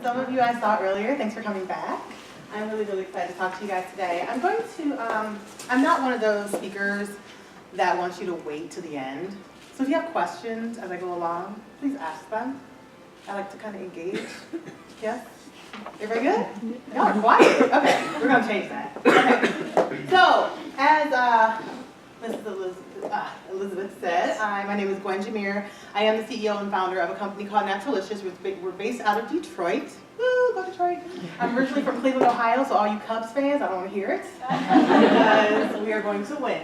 Some of you I saw earlier. Thanks for coming back. I'm really, really excited to talk to you guys today. I'm not one of those speakers that wants you to wait to the end. So if you have questions as I go along, please ask them. I like to kind of engage. Yes? Everybody good? Y'all are quiet. Okay, we're going to change that. Okay. So, as Mrs. Elizabeth said, my name is Gwen Jimmere. I am the CEO and founder of a company called Naturalicious. We're based out of Detroit. Woo, go Detroit. I'm originally from Cleveland, Ohio, so all you Cubs fans, I don't want to hear it because we are going to win.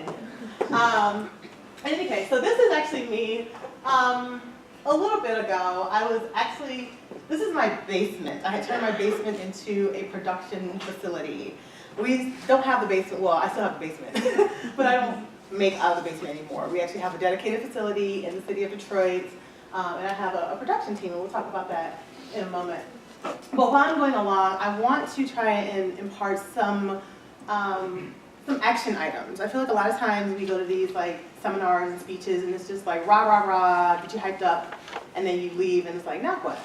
In any case, so this is actually me. A little bit ago, this is my basement. I had turned my basement into a production facility. We don't have the basement, well, I still have the basement, but I don't make out of the basement anymore. We actually have a dedicated facility in the city of Detroit, and I have a production team, and we'll talk about that in a moment. But while I'm going along, I want to try and impart some action items. I feel like a lot of times we go to these like seminars and speeches, and it's just like rah, rah, rah, get you hyped up, and then you leave, and it's like, now what,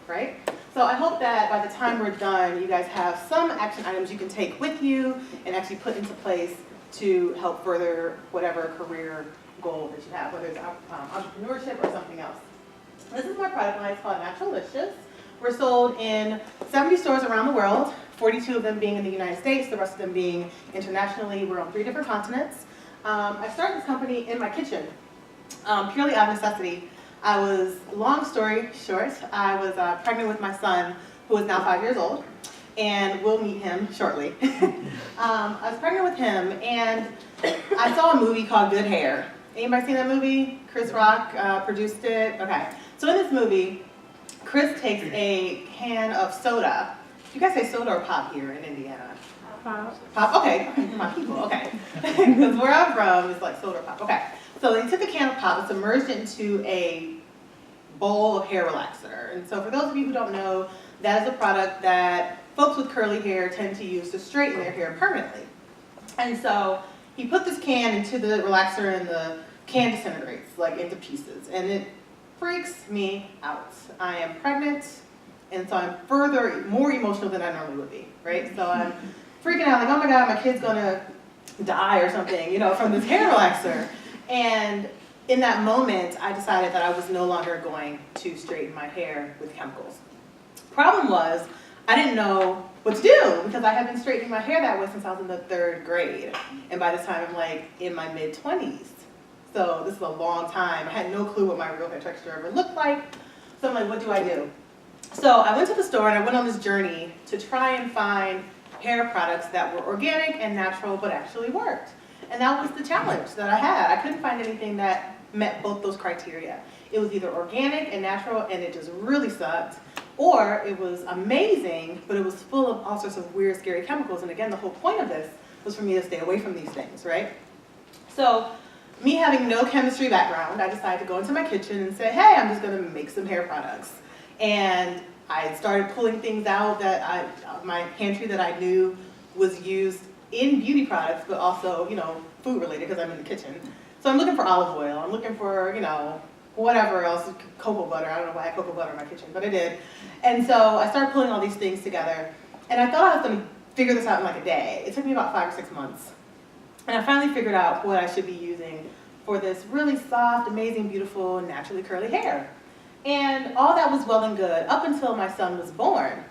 right? So I hope that by the time we're done, you guys have some action items you can take with you and actually put into place to help further whatever career goal that you have, whether it's entrepreneurship or something else. This is my product line. It's called Naturalicious. We're sold in 70 stores around the world, 42 of them being in the United States, the rest of them being internationally. We're on 3 different continents. I started this company in my kitchen, purely out of necessity. Long story short, I was pregnant with my son, who is now 5 years old, and we'll meet him shortly. I was pregnant with him, and I saw a movie called Good Hair. Anybody seen that movie? Chris Rock produced it. Okay, so in this movie, Chris takes a can of soda. You guys say soda or pop here in Indiana? Pop. Pop, okay, my people, okay. Because where I'm from, it's like soda or pop. Okay, so he took a can of pop and submerged it into a bowl of hair relaxer. And so for those of you who don't know, that is a product that folks with curly hair tend to use to straighten their hair permanently. And so he put this can into the relaxer, and the can disintegrates like into pieces, and it freaks me out. I am pregnant, and so I'm more emotional than I normally would be, right? So I'm freaking out, like, oh my God, my kid's gonna die or something, you know, from this hair relaxer. And in that moment, I decided that I was no longer going to straighten my hair with chemicals. Problem was, I didn't know what to do because I had been straightening my hair that way since I was in the 3rd grade. And by this time, I'm like in my mid-20s. So this is a long time. I had no clue what my real hair texture ever looked like. So I'm like, what do I do? So I went to the store and I went on this journey to try and find hair products that were organic and natural but actually worked. And that was the challenge that I had. I couldn't find anything that met both those criteria. It was either organic and natural and it just really sucked, or it was amazing, but it was full of all sorts of weird, scary chemicals. And again, the whole point of this was for me to stay away from these things, right? So me having no chemistry background, I decided to go into my kitchen and say, hey, I'm just gonna make some hair products. And I started pulling things out my pantry that I knew was used in beauty products, but also, you know, food related because I'm in the kitchen. So I'm looking for olive oil, I'm looking for, you know, whatever else, cocoa butter. I don't know why I had cocoa butter in my kitchen, but I did. And so I started pulling all these things together, and I thought I was gonna figure this out in like a day. It took me about 5 or 6 months. And I finally figured out what I should be using for this really soft, amazing, beautiful, naturally curly hair. And all that was well and good up until my son was born.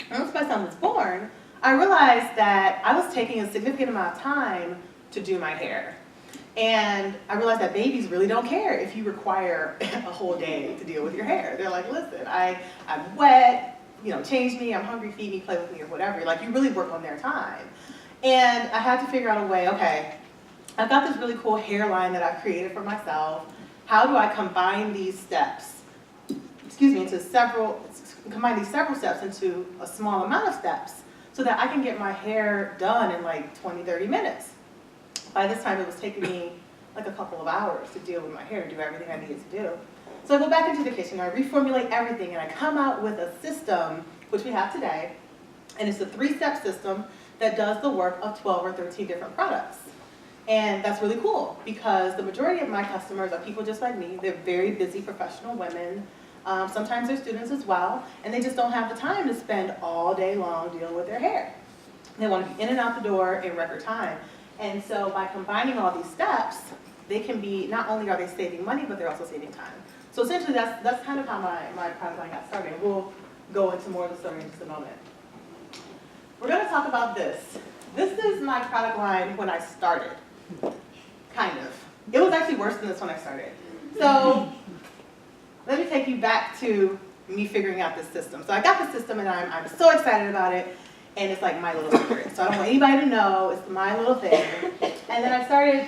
And once my son was born, I realized that I was taking a significant amount of time to do my hair. And I realized that babies really don't care if you require a whole day to deal with your hair. They're like, listen, I'm wet, you know, change me, I'm hungry, feed me, play with me, or whatever. Like, you really work on their time. And I had to figure out a way, okay, I've got this really cool hairline that I've created for myself. How do I combine these steps, combine these several steps into a small amount of steps so that I can get my hair done in like 20, 30 minutes. By this time, it was taking me like a couple of hours to deal with my hair, do everything I needed to do. So I go back into the kitchen, I reformulate everything, and I come out with a system, which we have today, and it's a 3-step system that does the work of 12 or 13 different products. And that's really cool because the majority of my customers are people just like me. They're very busy professional women. Sometimes they're students as well, and they just don't have the time to spend all day long dealing with their hair. They want to be in and out the door in record time. And so by combining all these steps, they can be, not only are they saving money, but they're also saving time. So essentially that's kind of how my product line got started. We'll go into more of the story in just a moment. We're going to talk about this. This is my product line when I started, kind of. It was actually worse than this when I started. So let me take you back to me figuring out this system. So I got the system and I'm so excited about it. And it's like my little secret. So I don't want anybody to know, it's my little thing. And then I started,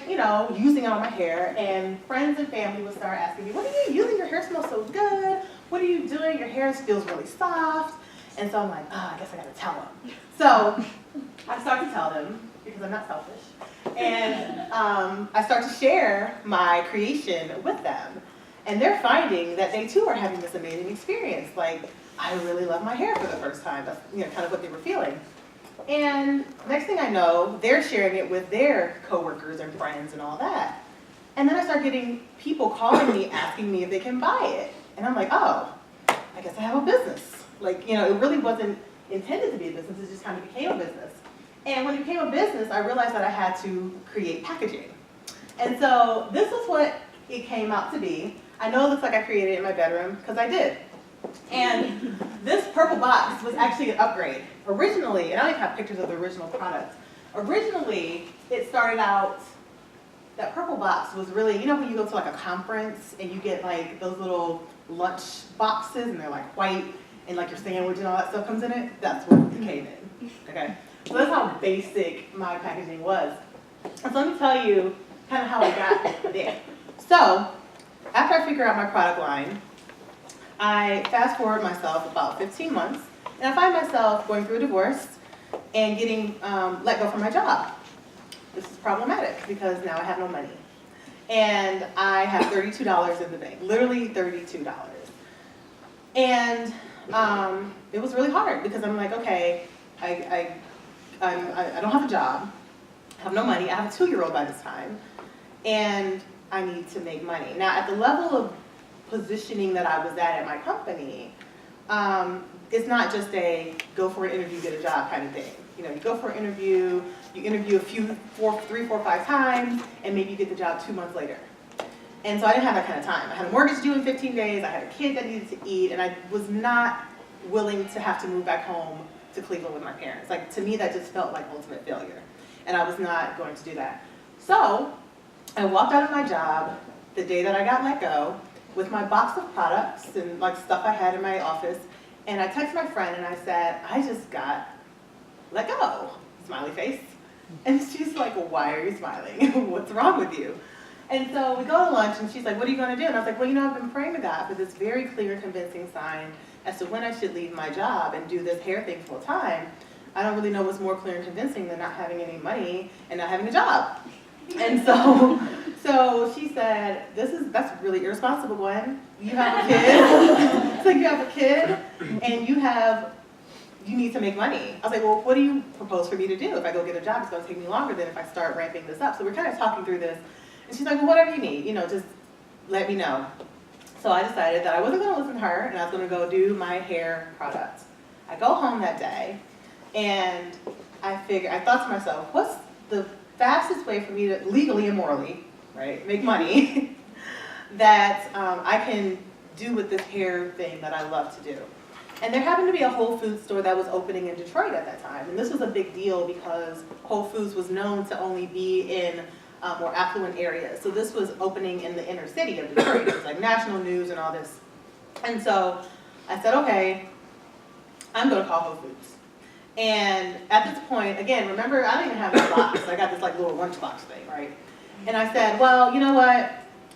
using it on my hair, and friends and family would start asking me, what are you using? Your hair smells so good. What are you doing? Your hair feels really soft. And so I'm like, I guess I gotta tell them. So I start to tell them, because I'm not selfish. And I start to share my creation with them. And they're finding that they too are having this amazing experience. Like, I really love my hair for the first time. That's kind of what they were feeling. And next thing I know, they're sharing it with their coworkers and friends and all that. And then I start getting people calling me, asking me if they can buy it. And I'm like, oh, I guess I have a business. Like, it really wasn't intended to be a business, it just kind of became a business. And when it became a business, I realized that I had to create packaging. And so this is what it came out to be. I know it looks like I created it in my bedroom, because I did. And this purple box was actually an upgrade. Originally, and I don't even have pictures of the original product. Originally, it started out, that purple box was really, when you go to like a conference and you get like those little lunch boxes and they're like white and like your sandwich and all that stuff comes in it? That's what it came in, okay? So that's how basic my packaging was. And so let me tell you kind of how I got there. So, after I figure out my product line, I fast forward myself about 15 months, and I find myself going through a divorce and getting let go from my job. This is problematic because now I have no money. And I have $32 in the bank, literally $32. And it was really hard because I'm like, okay, I don't have a job, I have no money, I have a 2-year-old by this time, and I need to make money. Now at the level of positioning that I was at my company, it's not just a go for an interview, get a job kind of thing. You go for an interview, you interview 3, 4, 5 times, and maybe you get the job 2 months later. And so I didn't have that kind of time. I had a mortgage due in 15 days, I had a kid that needed to eat, and I was not willing to have to move back home to Cleveland with my parents. Like, to me, that just felt like ultimate failure. And I was not going to do that. So I walked out of my job the day that I got let go with my box of products and like stuff I had in my office. And I texted my friend and I said, I just got let go, smiley face. And she's like, well, why are you smiling? What's wrong with you? And so we go to lunch and she's like, what are you going to do? And I was like, well, I've been praying to God for this very clear, convincing sign as to when I should leave my job and do this hair thing full time. I don't really know what's more clear and convincing than not having any money and not having a job. And so she said, that's really irresponsible, Gwen. You have a kid. It's like you have a kid and you need to make money. I was like, well, what do you propose for me to do? If I go get a job, it's going to take me longer than if I start ramping this up. So we're kind of talking through this. And she's like, well, whatever you need, just let me know. So I decided that I wasn't going to listen to her and I was going to go do my hair product. I go home that day and I thought to myself, what's the fastest way for me to legally and morally, right, make money that I can do with this hair thing that I love to do. And there happened to be a Whole Foods store that was opening in Detroit at that time. And this was a big deal because Whole Foods was known to only be in more affluent areas. So this was opening in the inner city of Detroit. It was like national news and all this. And so I said, okay, I'm going to call Whole Foods. And at this point, again, remember, I don't even have this box. I got this like little lunchbox thing, right? And I said, well, you know what?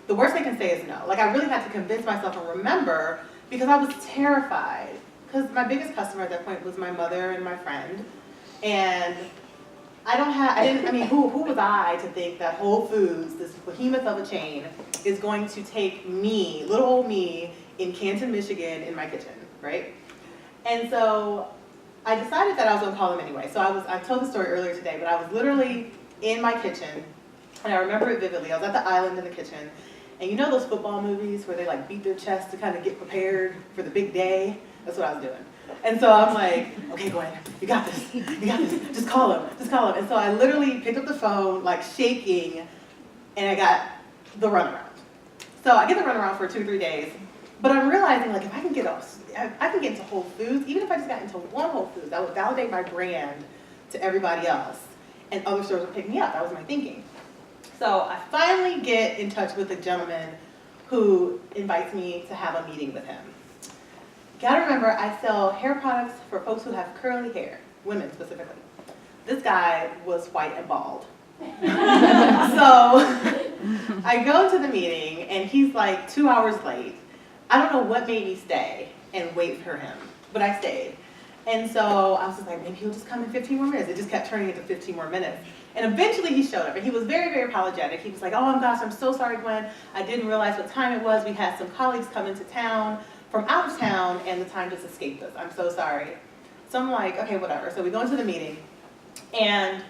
The worst they can say is no. Like, I really had to convince myself and remember because I was terrified. Because my biggest customer at that point was my mother and my friend. And who was I to think that Whole Foods, this behemoth of a chain, is going to take me, little old me, in Canton, Michigan, in my kitchen, right? And so I decided that I was going to call them anyway. So I told the story earlier today, but I was literally in my kitchen, and I remember it vividly. I was at the island in the kitchen, And you know those football movies where they like beat their chest to kind of get prepared for the big day? That's what I was doing. And so I'm like, okay, Gwen, you got this, just call him. And so I literally picked up the phone, like shaking, and I got the runaround. So I get the runaround for 2 or 3 days, but I'm realizing like if I can get into Whole Foods, even if I just got into one Whole Foods, that would validate my brand to everybody else, and other stores would pick me up. That was my thinking. So I finally get in touch with a gentleman who invites me to have a meeting with him. Gotta remember, I sell hair products for folks who have curly hair, women specifically. This guy was white and bald. So I go to the meeting and he's like 2 hours late. I don't know what made me stay and wait for him, but I stayed. And so I was just like, maybe he'll just come in 15 more minutes. It just kept turning into 15 more minutes. And eventually he showed up and he was very, very apologetic. He was like, oh my gosh, I'm so sorry, Gwen. I didn't realize what time it was. We had some colleagues come into town from out of town and the time just escaped us. I'm so sorry. So I'm like, okay, whatever. So we go into the meeting and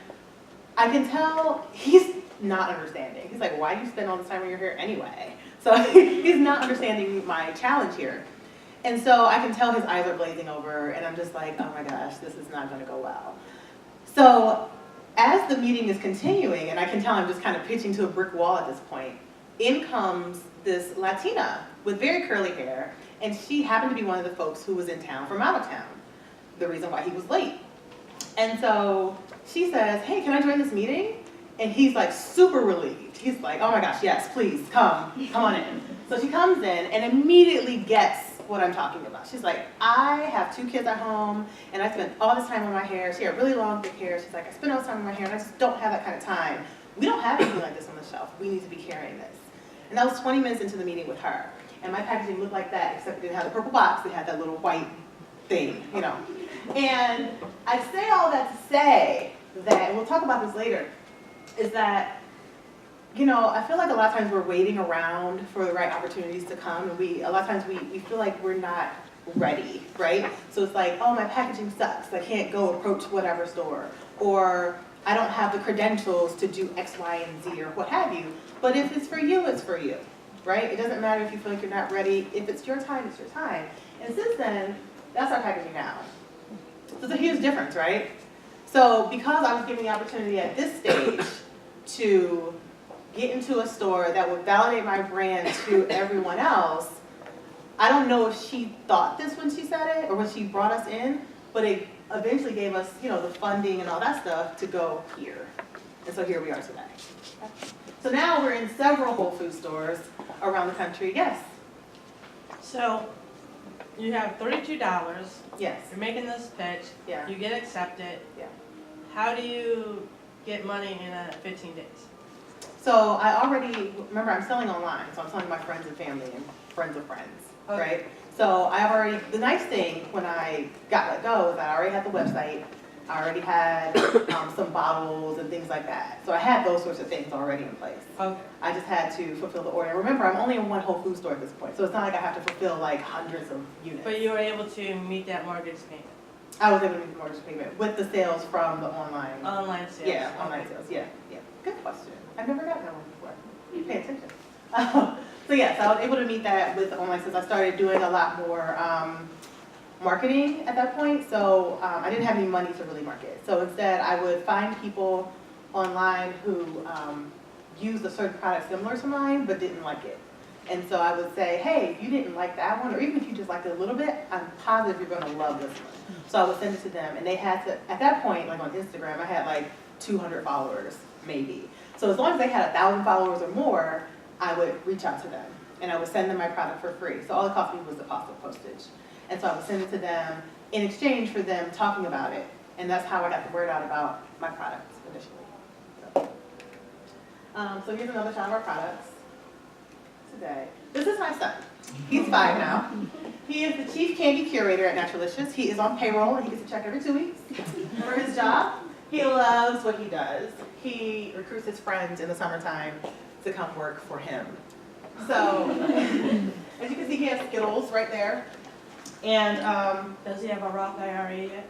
I can tell he's not understanding. He's like, why do you spend all this time when you're here anyway? So he's not understanding my challenge here. And so I can tell his eyes are glazing over and I'm just like, oh my gosh, this is not gonna go well. So as the meeting is continuing, and I can tell I'm just kind of pitching to a brick wall at this point, in comes this Latina with very curly hair, and she happened to be one of the folks who was in town from out of town, the reason why he was late. And so she says, hey, can I join this meeting? And he's like super relieved. He's like, oh my gosh, yes, please, come on in. So she comes in and immediately gets what I'm talking about. She's like, I have 2 kids at home and I spend all this time on my hair. She had really long, thick hair. She's like, I spend all this time on my hair and I just don't have that kind of time. We don't have anything like this on the shelf. We need to be carrying this. And that was 20 minutes into the meeting with her. And my packaging looked like that, except it didn't have the purple box. It had that little white thing, you know. And I say all that to say that, and we'll talk about this later, is that, you know, I feel like a lot of times we're waiting around for the right opportunities to come, and a lot of times we feel like we're not ready, right? So it's like, oh, my packaging sucks. I can't go approach whatever store. Or I don't have the credentials to do X, Y, and Z, or what have you. But if it's for you, it's for you, right? It doesn't matter if you feel like you're not ready. If it's your time, it's your time. And since then, that's our packaging now. So it's a huge difference, right? So because I was given the opportunity at this stage to get into a store that would validate my brand to everyone else, I don't know if she thought this when she said it or when she brought us in, but it eventually gave us, you know, the funding and all that stuff to go here. And so here we are today. So now we're in several Whole Foods stores around the country. Yes? So you have $32. Yes. You're making this pitch. Yeah. You get accepted. Yeah. How do you get money in 15 days? So I already, remember I'm selling online, so I'm selling my friends and family and friends of friends, Okay. right? So I've already, the nice thing when I got let go is that I already had the website, I already had some bottles and things like that. So I had those sorts of things already in place. Okay. I just had to fulfill the order. And remember, I'm only in one Whole Foods store at this point, so it's not like I have to fulfill like hundreds of units. But you were able to meet that mortgage payment? I was able to meet the mortgage payment with the sales from the online. Online sales? Yeah, online sales, yeah. Good question. I've never gotten that one before. You pay attention. So yes, I was able to meet that with the online sales. I started doing a lot more marketing at that point, so I didn't have any money to really market. So instead, I would find people online who used a certain product similar to mine, but didn't like it. And so I would say, hey, if you didn't like that one, or even if you just liked it a little bit, I'm positive you're going to love this one. So I would send it to them, and they had to, at that point, like on Instagram, I had like 200 followers, maybe. So as long as they had 1,000 followers or more, I would reach out to them, and I would send them my product for free. So all it cost me was the cost of postage. And so I would send it to them in exchange for them talking about it. And that's how I got the word out about my products initially. So here's another shot of our products today. This is my son. He's 5 now. He is the chief candy curator at Naturalicious. He is on payroll and he gets a check every 2 weeks for his job. He loves what he does. He recruits his friends in the summertime to come work for him. So, as you can see, he has Skittles right there. And does he have a Roth IRA yet?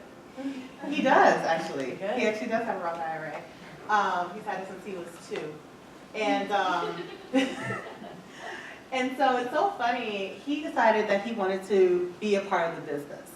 He does, actually. Good. He actually does have a Roth IRA. He's had it since he was 2. And And so it's so funny, he decided that he wanted to be a part of the business.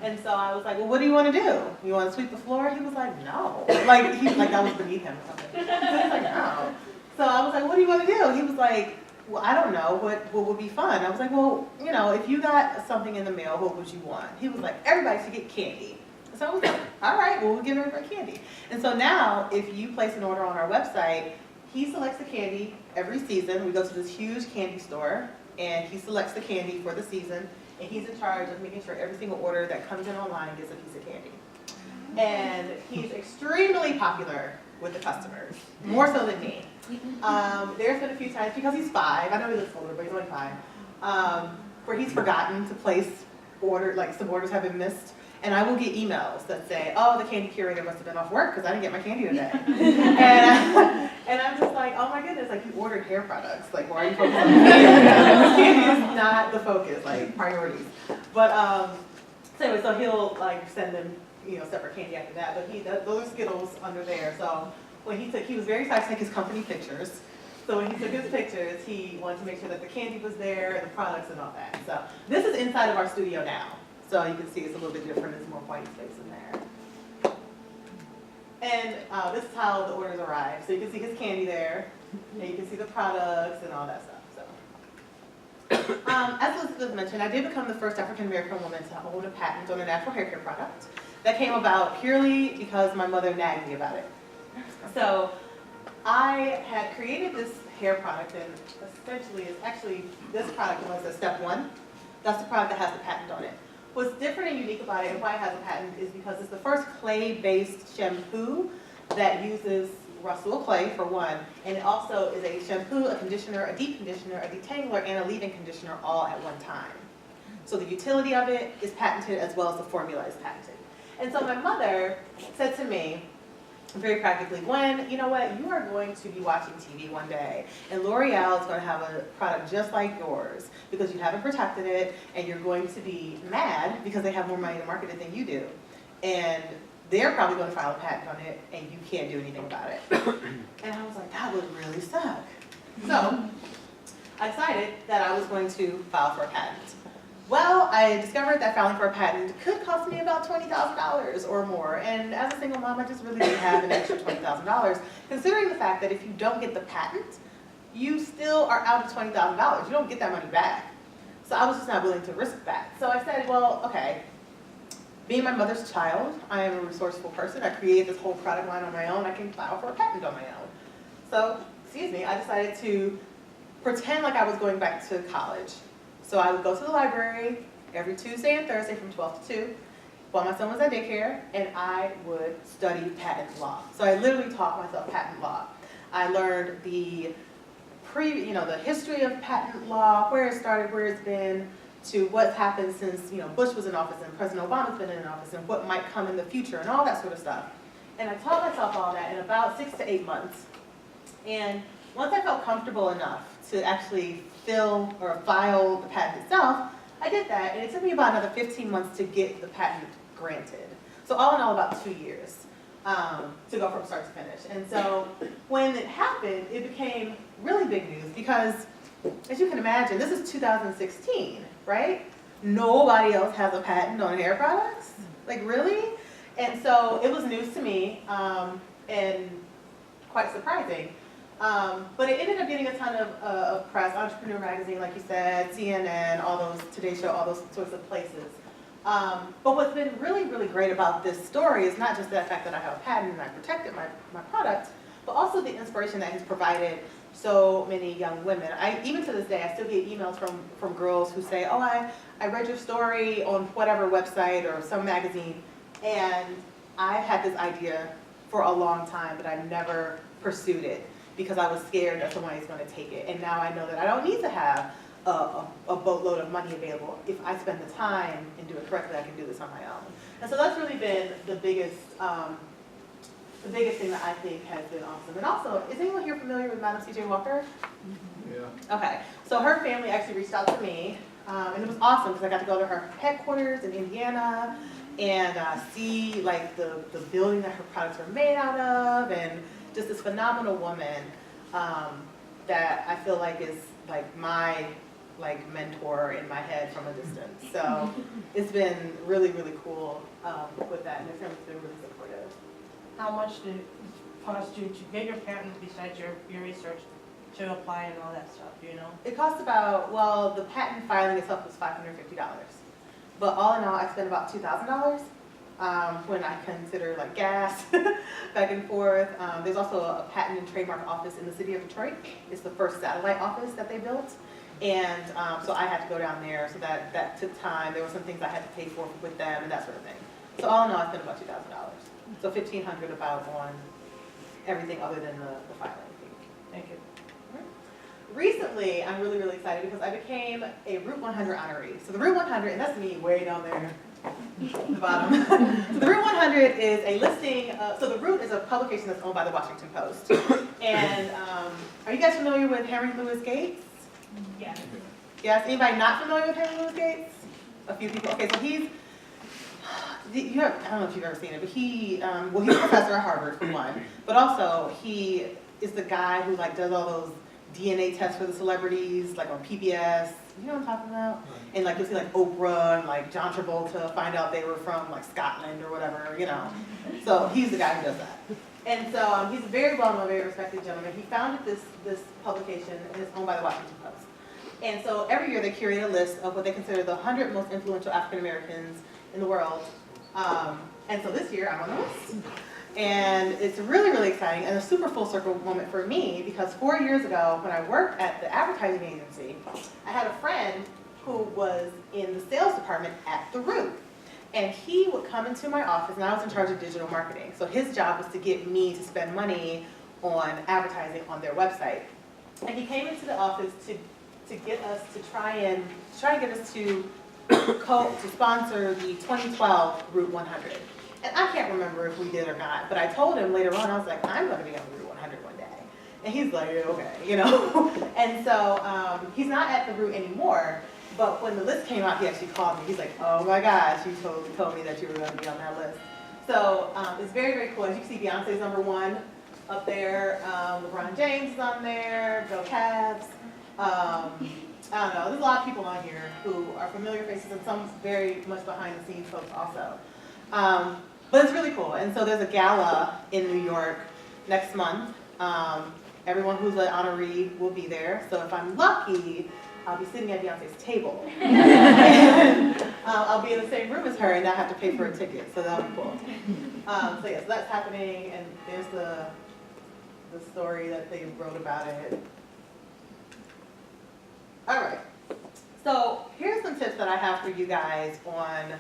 And so I was like, well, what do you want to do? You want to sweep the floor? He was like, no. Like, that was beneath him or something. So he was like, no. So I was like, what do you want to do? He was like, well, I don't know. What would be fun? I was like, well, you know, if you got something in the mail, what would you want? He was like, everybody should get candy. So I was like, all right, well, we'll give everybody candy. And so now, if you place an order on our website, he selects the candy every season. We go to this huge candy store, and he selects the candy for the season, and he's in charge of making sure every single order that comes in online gets a piece of candy. And he's extremely popular with the customers, more so than me. There's been a few times, because he's 5, I know he looks older, but he's only 5, where he's forgotten to place like some orders have been missed. And I will get emails that say, oh, the candy curator must have been off work because I didn't get my candy today. and I'm just like, oh my goodness, like you ordered hair products. Like, why are you focused on candy? Candy is not the focus, like priorities. But so anyway, so he'll like send them, you know, separate candy after that. But those are Skittles under there. So when he was very excited to take his company pictures. So when he took his pictures, he wanted to make sure that the candy was there, the products and all that. So this is inside of our studio now. So you can see it's a little bit different. There's more white space in there. And this is how the orders arrive. So you can see his candy there, and you can see the products and all that stuff. So, as Elizabeth mentioned, I did become the first African American woman to own a patent on a natural hair care product. That came about purely because my mother nagged me about it. So I had created this hair product, and essentially, it's actually this product was at step 1. That's the product that has the patent on it. What's different and unique about it and why it has a patent is because it's the first clay-based shampoo that uses Rustral clay, for one, and it also is a shampoo, a conditioner, a deep conditioner, a detangler, and a leave-in conditioner all at one time. So the utility of it is patented as well as the formula is patented. And so my mother said to me, very practically, Gwen, you know what, you are going to be watching TV one day, and L'Oreal is going to have a product just like yours because you haven't protected it, and you're going to be mad because they have more money to market it than you do. And they're probably going to file a patent on it, and you can't do anything about it. And I was like, that would really suck. So I decided that I was going to file for a patent. Well, I discovered that filing for a patent could cost me about $20,000 or more. And as a single mom, I just really didn't have an extra $20,000, considering the fact that if you don't get the patent, you still are out of $20,000. You don't get that money back. So I was just not willing to risk that. So I said, well, okay, being my mother's child, I am a resourceful person. I created this whole product line on my own. I can file for a patent on my own. So, I decided to pretend like I was going back to college. So I would go to the library every Tuesday and Thursday from 12 to 2 while my son was at daycare, and I would study patent law. So I literally taught myself patent law. I learned the history of patent law, where it started, where it's been, to what's happened since Bush was in office and President Obama's been in office, and what might come in the future, and all that sort of stuff. And I taught myself all that in about 6 to 8 months. And once I felt comfortable enough to actually file the patent itself, I did that, and it took me about another 15 months to get the patent granted. So all in all, about 2 years to go from start to finish. And so when it happened, it became really big news because, as you can imagine, this is 2016, right? Nobody else has a patent on hair products. Like, really? And so it was news to me and quite surprising. But it ended up getting a ton of press, Entrepreneur Magazine, like you said, CNN, all those, Today Show, all those sorts of places. But what's been really, really great about this story is not just the fact that I have a patent and I protected my product, but also the inspiration that has provided so many young women. Even to this day, I still get emails from girls who say, oh, I read your story on whatever website or some magazine, and I've had this idea for a long time, but I never pursued it because I was scared that somebody's going to take it. And now I know that I don't need to have a boatload of money available. If I spend the time and do it correctly, I can do this on my own. And so that's really been the biggest thing that I think has been awesome. And also, is anyone here familiar with Madam C.J. Walker? Yeah. Okay, so her family actually reached out to me, and it was awesome because I got to go to her headquarters in Indiana and see like the building that her products were made out of, and just this phenomenal woman. that I feel like is like my mentor in my head from a distance. So it's been really, really cool with that, and the family's been really supportive. How much did it cost you to get your patent besides your research to apply and all that stuff, do you know? It cost about, well, the patent filing itself was $550. But all in all, I spent about $2,000 when I consider like gas back and forth. There's also a patent and trademark office in the city of Detroit. It's the first satellite office that they built. And so I had to go down there, so that took time. There were some things I had to pay for with them and that sort of thing. So all in all, I spent about $2,000. So $1,500 about on everything other than the filing fee. Thank you. Recently, I'm really, really excited because I became a Route 100 honoree. So the Route 100, and that's me way down there at the bottom. So the Route 100 is a listing, so the Route is a publication that's owned by the Washington Post. And are you guys familiar with Henry Louis Gates? Yeah. Yes, anybody not familiar with Henry Louis Gates? A few people. Okay, so he's, I don't know if you've ever seen it, but he's a professor at Harvard for one, but also he is the guy who like does all those DNA tests for the celebrities, like on PBS, you know what I'm talking about? And like you'll see like Oprah and like John Travolta find out they were from like Scotland or whatever, you know. So he's the guy who does that. And so he's a very well-known, very respected gentleman. He founded this publication and it's owned by the Washington Post. And so every year they curate a list of what they consider the 100 most influential African Americans in the world. And so this year I'm on the list. And it's really, really exciting and a super full circle moment for me because 4 years ago when I worked at the advertising agency, I had a friend who was in the sales department at the Root. And he would come into my office and I was in charge of digital marketing. So his job was to get me to spend money on advertising on their website. And he came into the office to get us to try and get us to sponsor the 2012 Route 100. And I can't remember if we did or not, but I told him later on, I was like, I'm going to be on Route 100 one day. And he's like, yeah, okay, you know. And so he's not at the Route anymore, but when the list came out, he actually called me. He's like, oh my gosh, you totally told me that you were going to be on that list. So it's very, very cool. As you can see, Beyonce's #1 up there. LeBron James is on there, Go Cavs. I don't know, there's a lot of people on here who are familiar faces and some very much behind the scenes folks also. But it's really cool. And so there's a gala in New York next month. Everyone who's an honoree will be there. So if I'm lucky, I'll be sitting at Beyonce's table. And I'll be in the same room as her and not have to pay for a ticket. So that'll be cool. So yeah, so that's happening. And there's the story that they wrote about it. All right. So here's some tips that I have for you guys on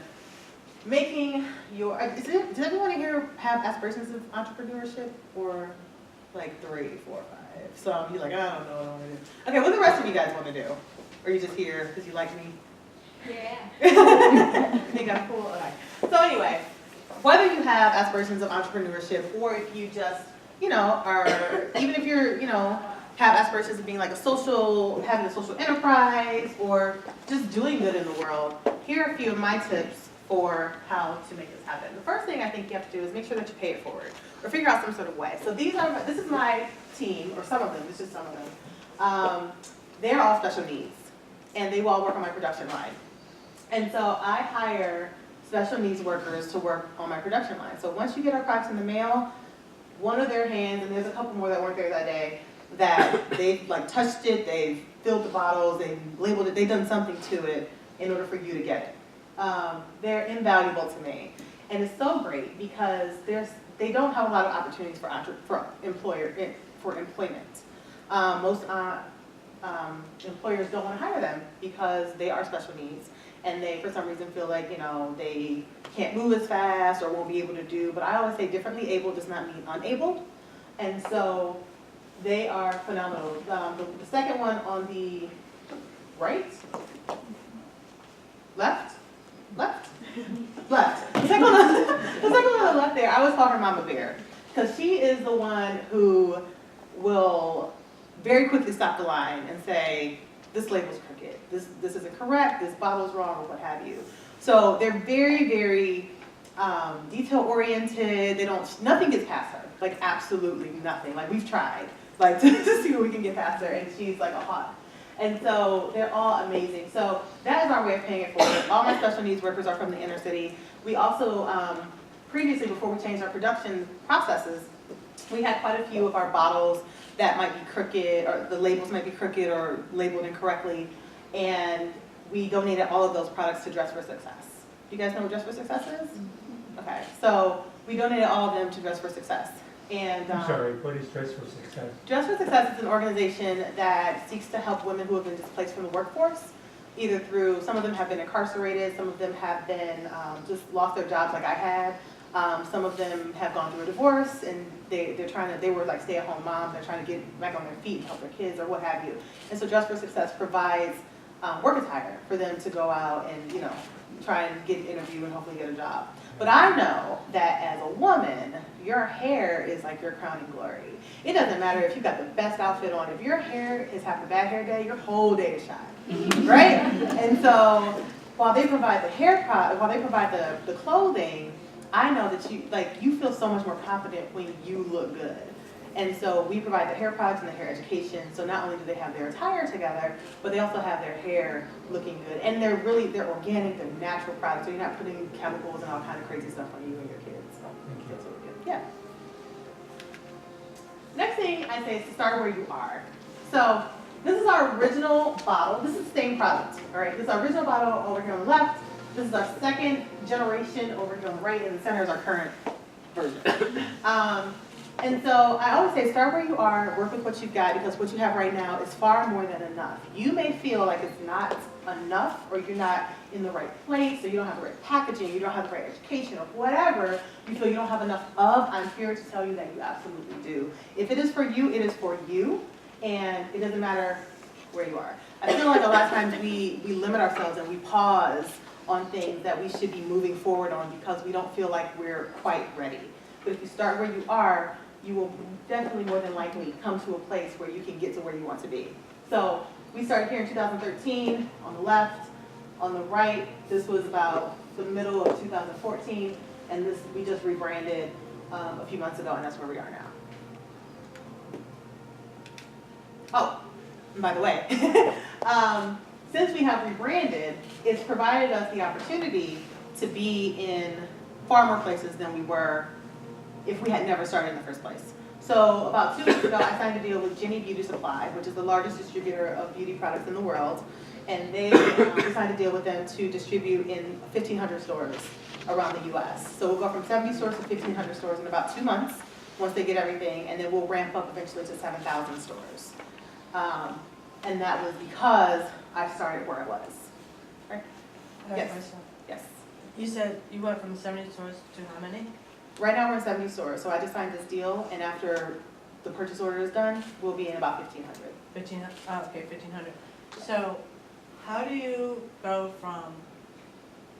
making your, does everyone here have aspirations of entrepreneurship or like 3, 4, 5? So you're like, I don't know what I want to do. Okay, what do the rest of you guys want to do? Or are you just here because you like me? Yeah. Think I'm cool? Okay. So anyway, whether you have aspirations of entrepreneurship or if you just, you know, are, even if you're, you know, have aspirations of being like having a social enterprise or just doing good in the world, here are a few of my tips for how to make this happen. The first thing I think you have to do is make sure that you pay it forward or figure out some sort of way. So this is my team, or some of them, it's just some of them. They're all special needs and they all work on my production line. And so I hire special needs workers to work on my production line. So once you get our products in the mail, one of their hands, and there's a couple more that weren't there that day, that they've like touched it, they've filled the bottles, they've labeled it, they've done something to it in order for you to get it. They're invaluable to me. And it's so great because they don't have a lot of opportunities for employment. Most employers don't want to hire them because they are special needs and they for some reason feel like, you know, they can't move as fast or won't be able to do, but I always say differently able does not mean unable. And so they are phenomenal. The second one on the right, left. The second one on the left there, I always call her Mama Bear because she is the one who will very quickly stop the line and say, this label's crooked, this isn't correct, this bottle's wrong, or what have you. So they're very, very detail oriented. Nothing gets past her, like absolutely nothing. Like we've tried. like to see what we can get past her, and she's like a hawk. And so they're all amazing. So that is our way of paying it forward. All my special needs workers are from the inner city. We also, previously, before we changed our production processes, we had quite a few of our bottles that might be crooked, or the labels might be crooked or labeled incorrectly, and we donated all of those products to Dress for Success. Do you guys know what Dress for Success is? Okay, so we donated all of them to Dress for Success. And I'm sorry, what is Dress for Success? Dress for Success is an organization that seeks to help women who have been displaced from the workforce, either through, some of them have been incarcerated, some of them have been, just lost their jobs like I had. Some of them have gone through a divorce, and they were like stay-at-home moms, they're trying to get back on their feet and help their kids or what have you. And so Dress for Success provides work attire for them to go out and, you know, try and get an interview and hopefully get a job. But I know that as a woman, your hair is like your crowning glory. It doesn't matter if you got the best outfit on. If your hair is having a bad hair day, your whole day is shine, right? And so while they provide the while they provide the clothing, I know that you feel so much more confident when you look good. And so we provide the hair products and the hair education. So not only do they have their attire together, but they also have their hair looking good. And they're organic, they're natural products. So you're not putting chemicals and all kind of crazy stuff on you and your kids. So that's really good. Yeah. Next thing I say is to start where you are. So this is our original bottle. This is the same product. All right. This is our original bottle over here on the left. This is our second generation over here on the right, and the center is our current version. And so I always say start where you are, work with what you've got, because what you have right now is far more than enough. You may feel like it's not enough, or you're not in the right place, or you don't have the right packaging, you don't have the right education, or whatever you feel you don't have enough of. I'm here to tell you that you absolutely do. If it is for you, it is for you, and it doesn't matter where you are. I feel like a lot of times we limit ourselves and we pause on things that we should be moving forward on because we don't feel like we're quite ready. But if you start where you are, you will definitely more than likely come to a place where you can get to where you want to be. So we started here in 2013 on the left. On the right, this was about the middle of 2014, and this we just rebranded a few months ago, and that's where we are now. Oh, and by the way, since we have rebranded, it's provided us the opportunity to be in far more places than we were if we had never started in the first place. So about 2 weeks ago, I signed a deal with Jenny Beauty Supply, which is the largest distributor of beauty products in the world. And we signed a deal with them to distribute in 1,500 stores around the US. So we'll go from 70 stores to 1,500 stores in about 2 months once they get everything, and then we'll ramp up eventually to 7,000 stores. And that was because I started where I was. Right? Yes. Yes. You said you went from 70 stores to how many? Right now we're in 70 stores, so I just signed this deal, and after the purchase order is done, we'll be in about 1,500. 1,500. Oh, okay, 1,500. So, how do you go from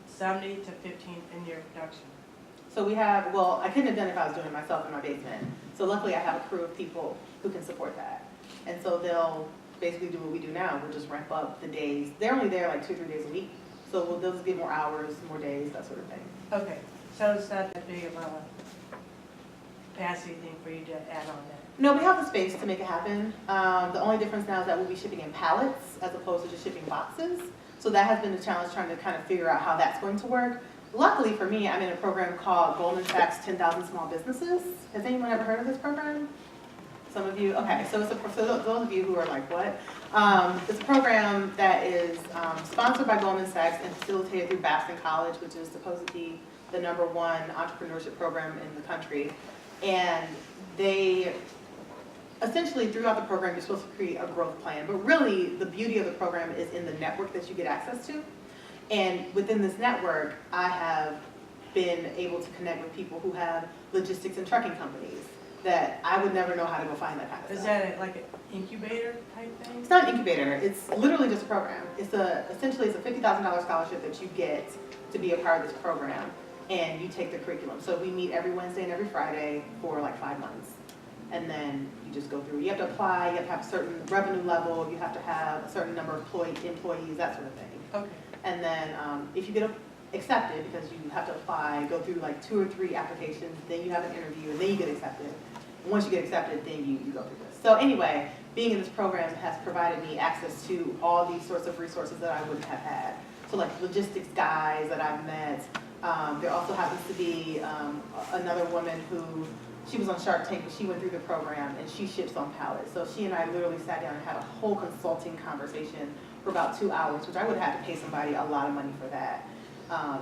70 to 15 in your production? So we have, well, I couldn't have done it if I was doing it myself in my basement. So luckily I have a crew of people who can support that. And so they'll basically do what we do now. We'll just ramp up the days. They're only there like 2 or 3 days a week. So they'll just get more hours, more days, that sort of thing. Okay, so it's not that big of a capacity thing for you to add on that? No, we have the space to make it happen. The only difference now is that we'll be shipping in pallets as opposed to just shipping boxes. So that has been the challenge, trying to kind of figure out how that's going to work. Luckily for me, I'm in a program called Goldman Sachs 10,000 Small Businesses. Has anyone ever heard of this program? Some of you? Okay, so those of you who are like, what? It's a program that is sponsored by Goldman Sachs and facilitated through Babson College, which is supposed to be the #1 entrepreneurship program in the country. And they essentially, throughout the program, you're supposed to create a growth plan. But really, the beauty of the program is in the network that you get access to. And within this network, I have been able to connect with people who have logistics and trucking companies that I would never know how to go find that kind of stuff. Is that like an incubator type thing? It's not an incubator. It's literally just a program. Essentially, it's a $50,000 scholarship that you get to be a part of this program, and you take the curriculum. So we meet every Wednesday and every Friday for like 5 months. And then you just go through. You have to apply, you have to have a certain revenue level, you have to have a certain number of employees, that sort of thing. Okay. And then if you get accepted, because you have to apply, go through like 2 or 3 applications, then you have an interview, and then you get accepted. And once you get accepted, then you go through this. So anyway, being in this program has provided me access to all these sorts of resources that I wouldn't have had. So like logistics guys that I've met. There also happens to be another woman who, she was on Shark Tank, but she went through the program and she ships on pallets. So she and I literally sat down and had a whole consulting conversation for about 2 hours, which I would have had to pay somebody a lot of money for that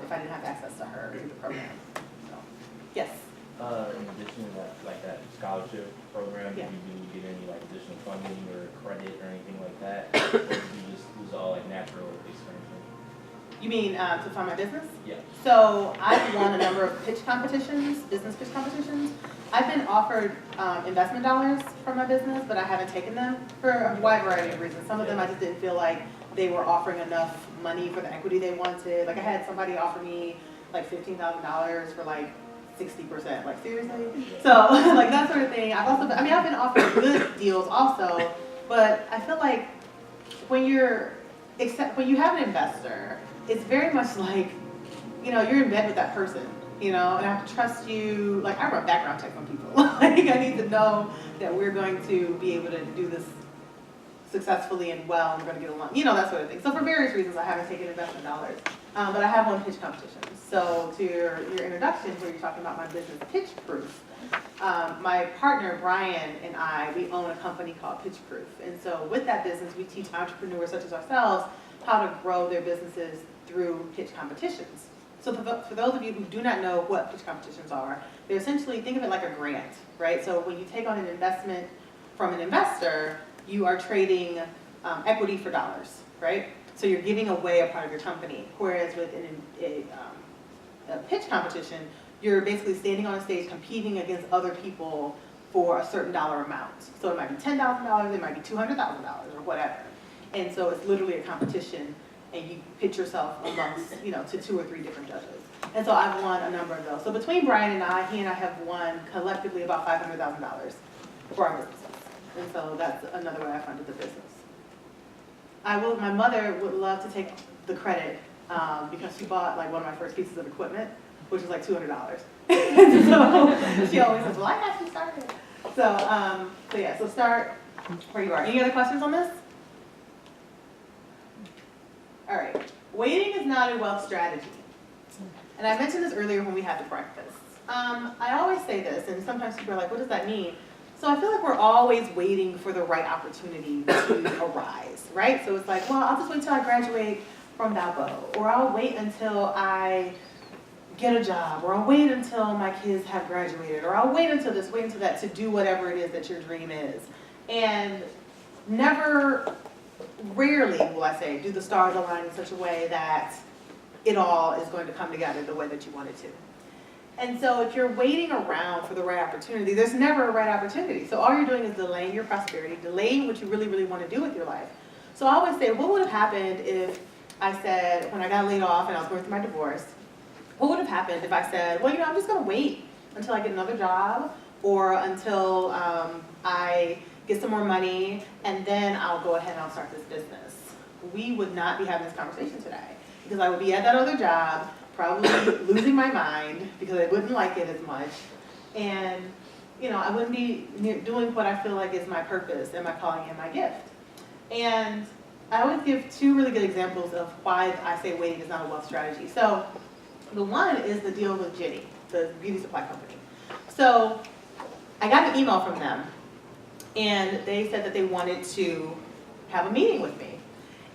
if I didn't have access to her through the program. So, yes? In addition to that, like that scholarship program, Yeah. did you get any like additional funding or credit or anything like that? Or did you just, it was all like natural expansion? You mean to fund my business? Yeah. So I've won a number of pitch competitions, business pitch competitions. I've been offered investment dollars for my business, but I haven't taken them for a wide variety of reasons. Some of them I just didn't feel like they were offering enough money for the equity they wanted. Like I had somebody offer me like $15,000 for like 60%. Like seriously? So like that sort of thing. I've also been, I mean, I've been offered good deals also, but I feel like when you have an investor, it's very much like, you know, you're in bed with that person, you know, and I have to trust you. Like I run background checks on people. Like I need to know that we're going to be able to do this successfully and well, and we're going to get along, you know, that sort of thing. So for various reasons, I haven't taken investment dollars, but I have won pitch competitions. So to your introduction, where you're talking about my business, Pitch Proof, my partner Brian and I, we own a company called Pitch Proof, and so with that business, we teach entrepreneurs such as ourselves how to grow their businesses through pitch competitions. So for those of you who do not know what pitch competitions are, they're essentially, think of it like a grant, right? So when you take on an investment from an investor, you are trading equity for dollars, right? So you're giving away a part of your company. Whereas with a pitch competition, you're basically standing on a stage competing against other people for a certain dollar amount. So it might be $10,000, it might be $200,000 or whatever. And so it's literally a competition, and you pitch yourself amongst, you know, to 2 or 3 different judges. And so I've won a number of those. So between Brian and I, he and I have won collectively about $500,000 for our businesses. And so that's another way I funded the business. My mother would love to take the credit because she bought like one of my first pieces of equipment, which was like $200. So she always says, well, I got you started. So yeah, so start where you are. Any other questions on this? All right, waiting is not a wealth strategy. And I mentioned this earlier when we had the breakfast. I always say this, and sometimes people are like, what does that mean? So I feel like we're always waiting for the right opportunity to arise, right? So it's like, well, I'll just wait till I graduate from Balboa, or I'll wait until I get a job, or I'll wait until my kids have graduated, or I'll wait until this, wait until that, to do whatever it is that your dream is. And rarely will I say, do the stars align in such a way that it all is going to come together the way that you want it to. And so if you're waiting around for the right opportunity, there's never a right opportunity. So all you're doing is delaying your prosperity, delaying what you really, really want to do with your life. So I always say, what would have happened if I said, when I got laid off and I was going through my divorce, what would have happened if I said, well, you know, I'm just going to wait until I get another job, or until I get some more money, and then I'll go ahead and I'll start this business. We would not be having this conversation today, because I would be at that other job, probably losing my mind because I wouldn't like it as much, and you know, I wouldn't be doing what I feel like is my purpose and my calling and my gift. And I always give 2 really good examples of why I say waiting is not a wealth strategy. So the one is the deal with Jenny, the beauty supply company. So I got an email from them, and they said that they wanted to have a meeting with me.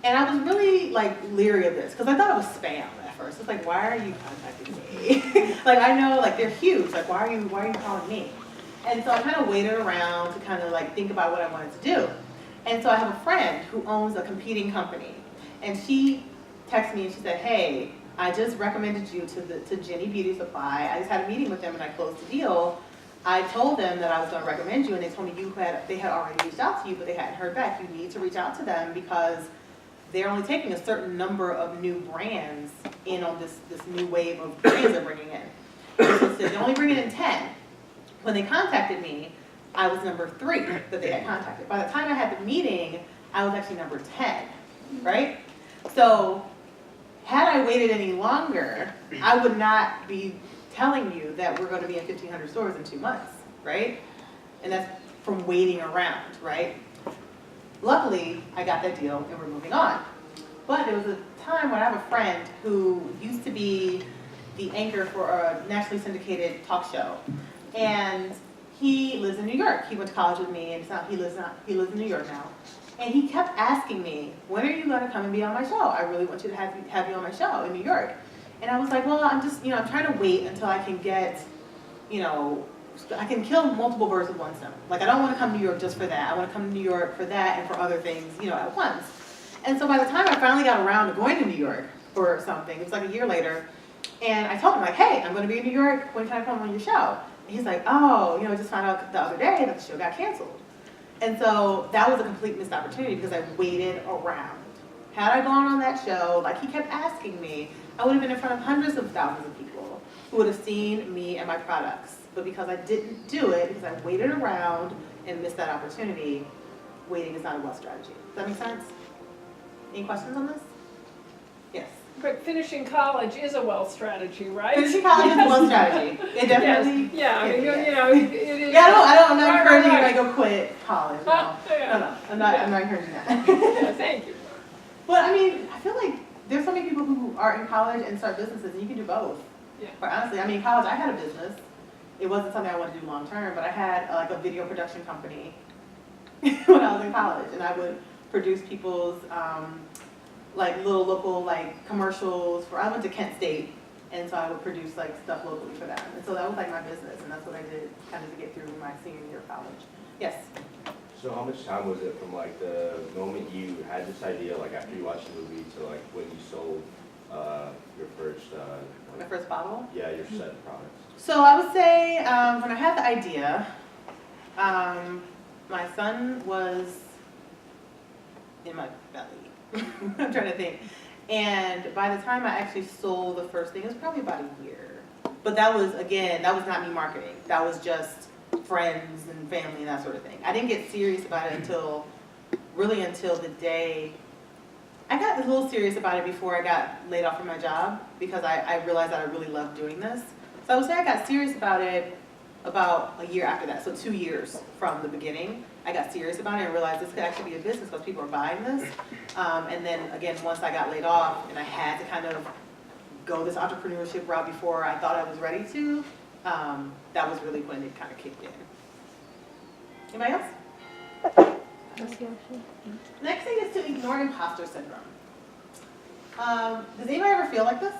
And I was really like leery of this because I thought it was spam at first. It's like, why are you contacting me? Like, I know, like, they're huge. Like, why are you calling me? And so I kind of waited around to kind of like think about what I wanted to do. And so I have a friend who owns a competing company, and she texted me and she said, hey, I just recommended you to Jenny Beauty Supply. I just had a meeting with them and I closed the deal. I told them that I was going to recommend you, and they told me they had already reached out to you, but they hadn't heard back. You need to reach out to them because they're only taking a certain number of new brands in on this new wave of brands they're bringing in. And so they're only bringing in 10. When they contacted me, I was number 3 that they had contacted. By the time I had the meeting, I was actually number 10, right? So had I waited any longer, I would not be telling you that we're going to be in 1,500 stores in 2 months, right? And that's from waiting around, right? Luckily, I got that deal and we're moving on. But there was a time when I have a friend who used to be the anchor for a nationally syndicated talk show. And he lives in New York. He went to college with me, and he lives in New York now. And he kept asking me, when are you going to come and be on my show? I really want you to have you on my show in New York. And I was like, well, I'm just, I'm trying to wait until I can get, I can kill multiple birds with one stone. Like, I don't want to come to New York just for that. I want to come to New York for that and for other things, at once. And so by the time I finally got around to going to New York for something, it was like a year later, and I told him, like, hey, I'm going to be in New York. When can I come on your show? And he's like, oh, I just found out the other day that the show got canceled. And so that was a complete missed opportunity because I waited around. Had I gone on that show, like he kept asking me, I would have been in front of hundreds of thousands of people who would have seen me and my products. But because I didn't do it, because I waited around and missed that opportunity, waiting is not a wealth strategy. Does that make sense? Any questions on this? Yes. But finishing college is a wealth strategy, right? Finishing college is a wealth strategy. It definitely. Yes. Yeah, I mean, yes. it is. Yeah, I'm not Right, encouraging right. you to go quit college. No, Yeah. I'm not encouraging that. Yeah, thank you. But I mean, I feel like there's so many people who are in college and start businesses, and you can do both. Yeah. But honestly, I mean, in college I had a business. It wasn't something I wanted to do long term, but I had like a video production company when I was in college, and I would produce people's like little local like commercials for. I went to Kent State, and so I would produce like stuff locally for them, and so that was like my business, and that's what I did kind of to get through my senior year of college. Yes. So how much time was it from like the moment you had this idea, like after you watched the movie, to like when you sold your first, My first bottle. yeah, your set of products? So I would say when I had the idea, my son was in my belly. I'm trying to think. And by the time I actually sold the first thing, it was probably about a year. But that was, again, that was not me marketing. That was just friends and family and that sort of thing. I didn't get serious about it until the day. I got a little serious about it before I got laid off from my job because I realized that I really loved doing this. So I would say I got serious about it about a year after that. So 2 years from the beginning, I got serious about it and realized this could actually be a business because people are buying this. And then again, once I got laid off and I had to kind of go this entrepreneurship route before I thought I was ready to, that was really when it kind of kicked in. Anybody else? Next thing is to ignore imposter syndrome. Does anybody ever feel like this?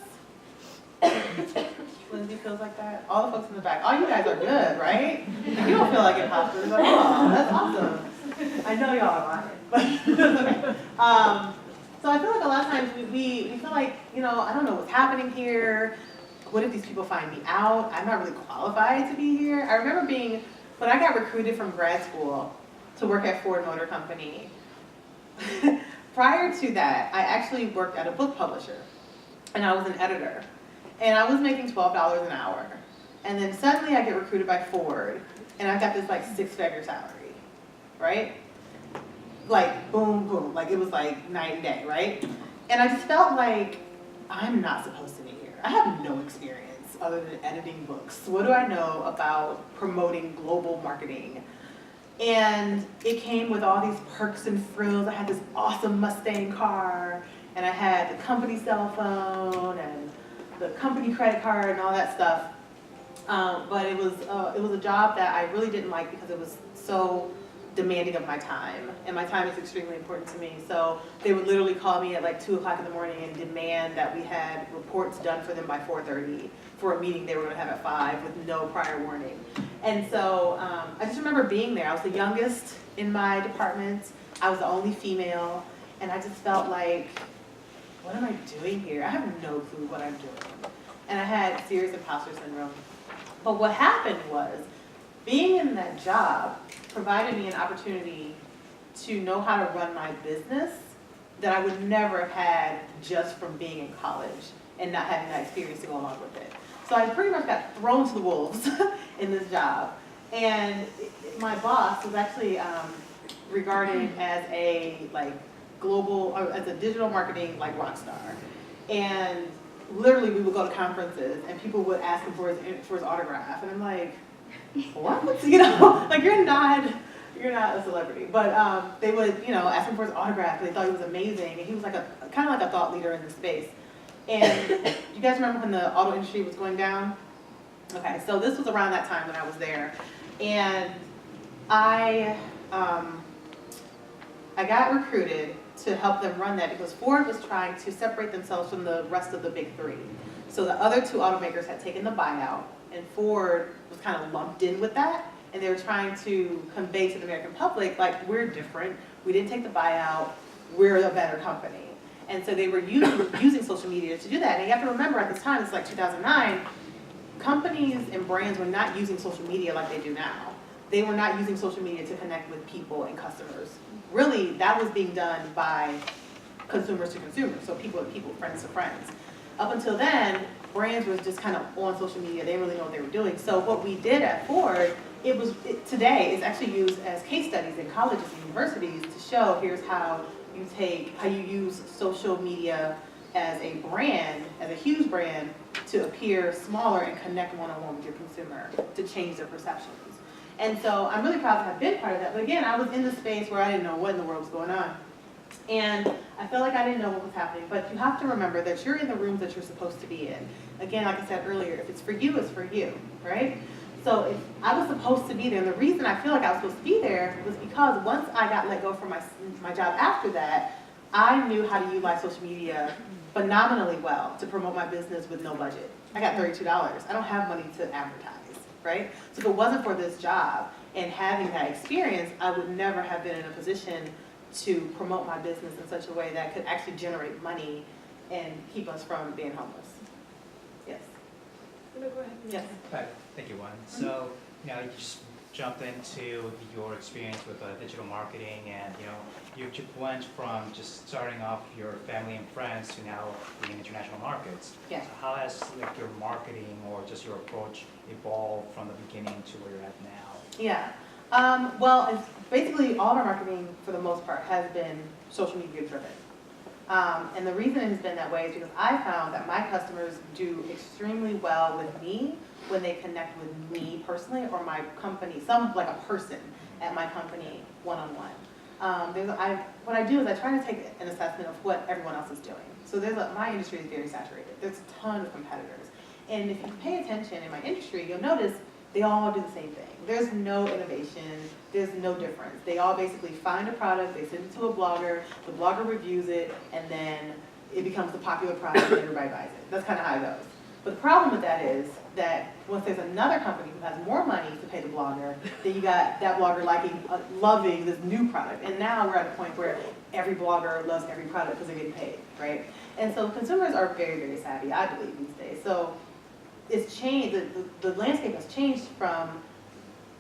Lindsay feels like that. All the folks in the back. Oh, you guys are good, right? You don't feel like imposters. Like, oh, that's awesome. I know y'all are lying, but okay. So I feel like a lot of times we feel like, I don't know what's happening here. What if these people find me out? I'm not really qualified to be here. I remember when I got recruited from grad school to work at Ford Motor Company, prior to that, I actually worked at a book publisher, and I was an editor. And I was making $12 an hour. And then suddenly I get recruited by Ford, and I got this like 6-figure salary, right? Like boom, boom, like it was like night and day, right? And I just felt like I'm not supposed to be here. I have no experience other than editing books. What do I know about promoting global marketing? And it came with all these perks and frills. I had this awesome Mustang car, and I had the company cell phone, and the company credit card and all that stuff, but it was a job that I really didn't like because it was so demanding of my time, and my time is extremely important to me. So they would literally call me at like 2 o'clock in the morning and demand that we had reports done for them by 4:30 for a meeting they were going to have at 5 with no prior warning. And so I just remember being there. I was the youngest in my department. I was the only female, and I just felt like, what am I doing here? I have no clue what I'm doing. And I had serious imposter syndrome. But what happened was, being in that job provided me an opportunity to know how to run my business that I would never have had just from being in college and not having that experience to go along with it. So I pretty much got thrown to the wolves in this job. And my boss was actually regarded as a global, or as a digital marketing rock star. And literally we would go to conferences and people would ask him for his autograph. And I'm like, what? You're not You're not a celebrity. But they would, ask him for his autograph. They thought he was amazing. And he was like kind of like a thought leader in the space. And do you guys remember when the auto industry was going down? Okay, so this was around that time when I was there. And I got recruited to help them run that because Ford was trying to separate themselves from the rest of the big three. So the other two automakers had taken the buyout, and Ford was kind of lumped in with that. And they were trying to convey to the American public, like, we're different. We didn't take the buyout. We're a better company. And so they were using social media to do that. And you have to remember at this time, it's like 2009, companies and brands were not using social media like they do now. They were not using social media to connect with people and customers. Really, that was being done by consumers to consumers, so people to people, friends to friends. Up until then, brands was just kind of on social media. They didn't really know what they were doing. So what we did at Ford, today is actually used as case studies in colleges and universities to show here's how you use social media as a brand, as a huge brand, to appear smaller and connect one-on-one with your consumer to change their perceptions. And so I'm really proud to have been part of that. But again, I was in the space where I didn't know what in the world was going on. And I felt like I didn't know what was happening. But you have to remember that you're in the rooms that you're supposed to be in. Again, like I said earlier, if it's for you, it's for you, right? So if I was supposed to be there, and the reason I feel like I was supposed to be there was because once I got let go from my job after that, I knew how to utilize social media phenomenally well to promote my business with no budget. I got $32. I don't have money to advertise, right? So if it wasn't for this job and having that experience, I would never have been in a position to promote my business in such a way that could actually generate money and keep us from being homeless. Yes. No, go ahead. Yes. Hi, thank you, Gwen. So, you just jumped into your experience with digital marketing, and you went from just starting off your family and friends to now being in international markets. Yeah. So how has your marketing or just your approach evolved from the beginning to where you're at now? Yeah. Well, it's basically all of our marketing, for the most part, has been social media driven. And the reason it has been that way is because I found that my customers do extremely well with me when they connect with me personally or my company, like a person at my company one-on-one. What I do is I try to take an assessment of what everyone else is doing. So my industry is very saturated. There's a ton of competitors. And if you pay attention in my industry, you'll notice they all do the same thing. There's no innovation, there's no difference. They all basically find a product, they send it to a blogger, the blogger reviews it, and then it becomes the popular product and everybody buys it. That's kind of how it goes. But the problem with that is that once there's another company who has more money to pay the blogger, then you got that blogger loving this new product. And now we're at a point where every blogger loves every product because they're getting paid, right? And so consumers are very, very savvy, I believe, these days. So it's changed, the landscape has changed from,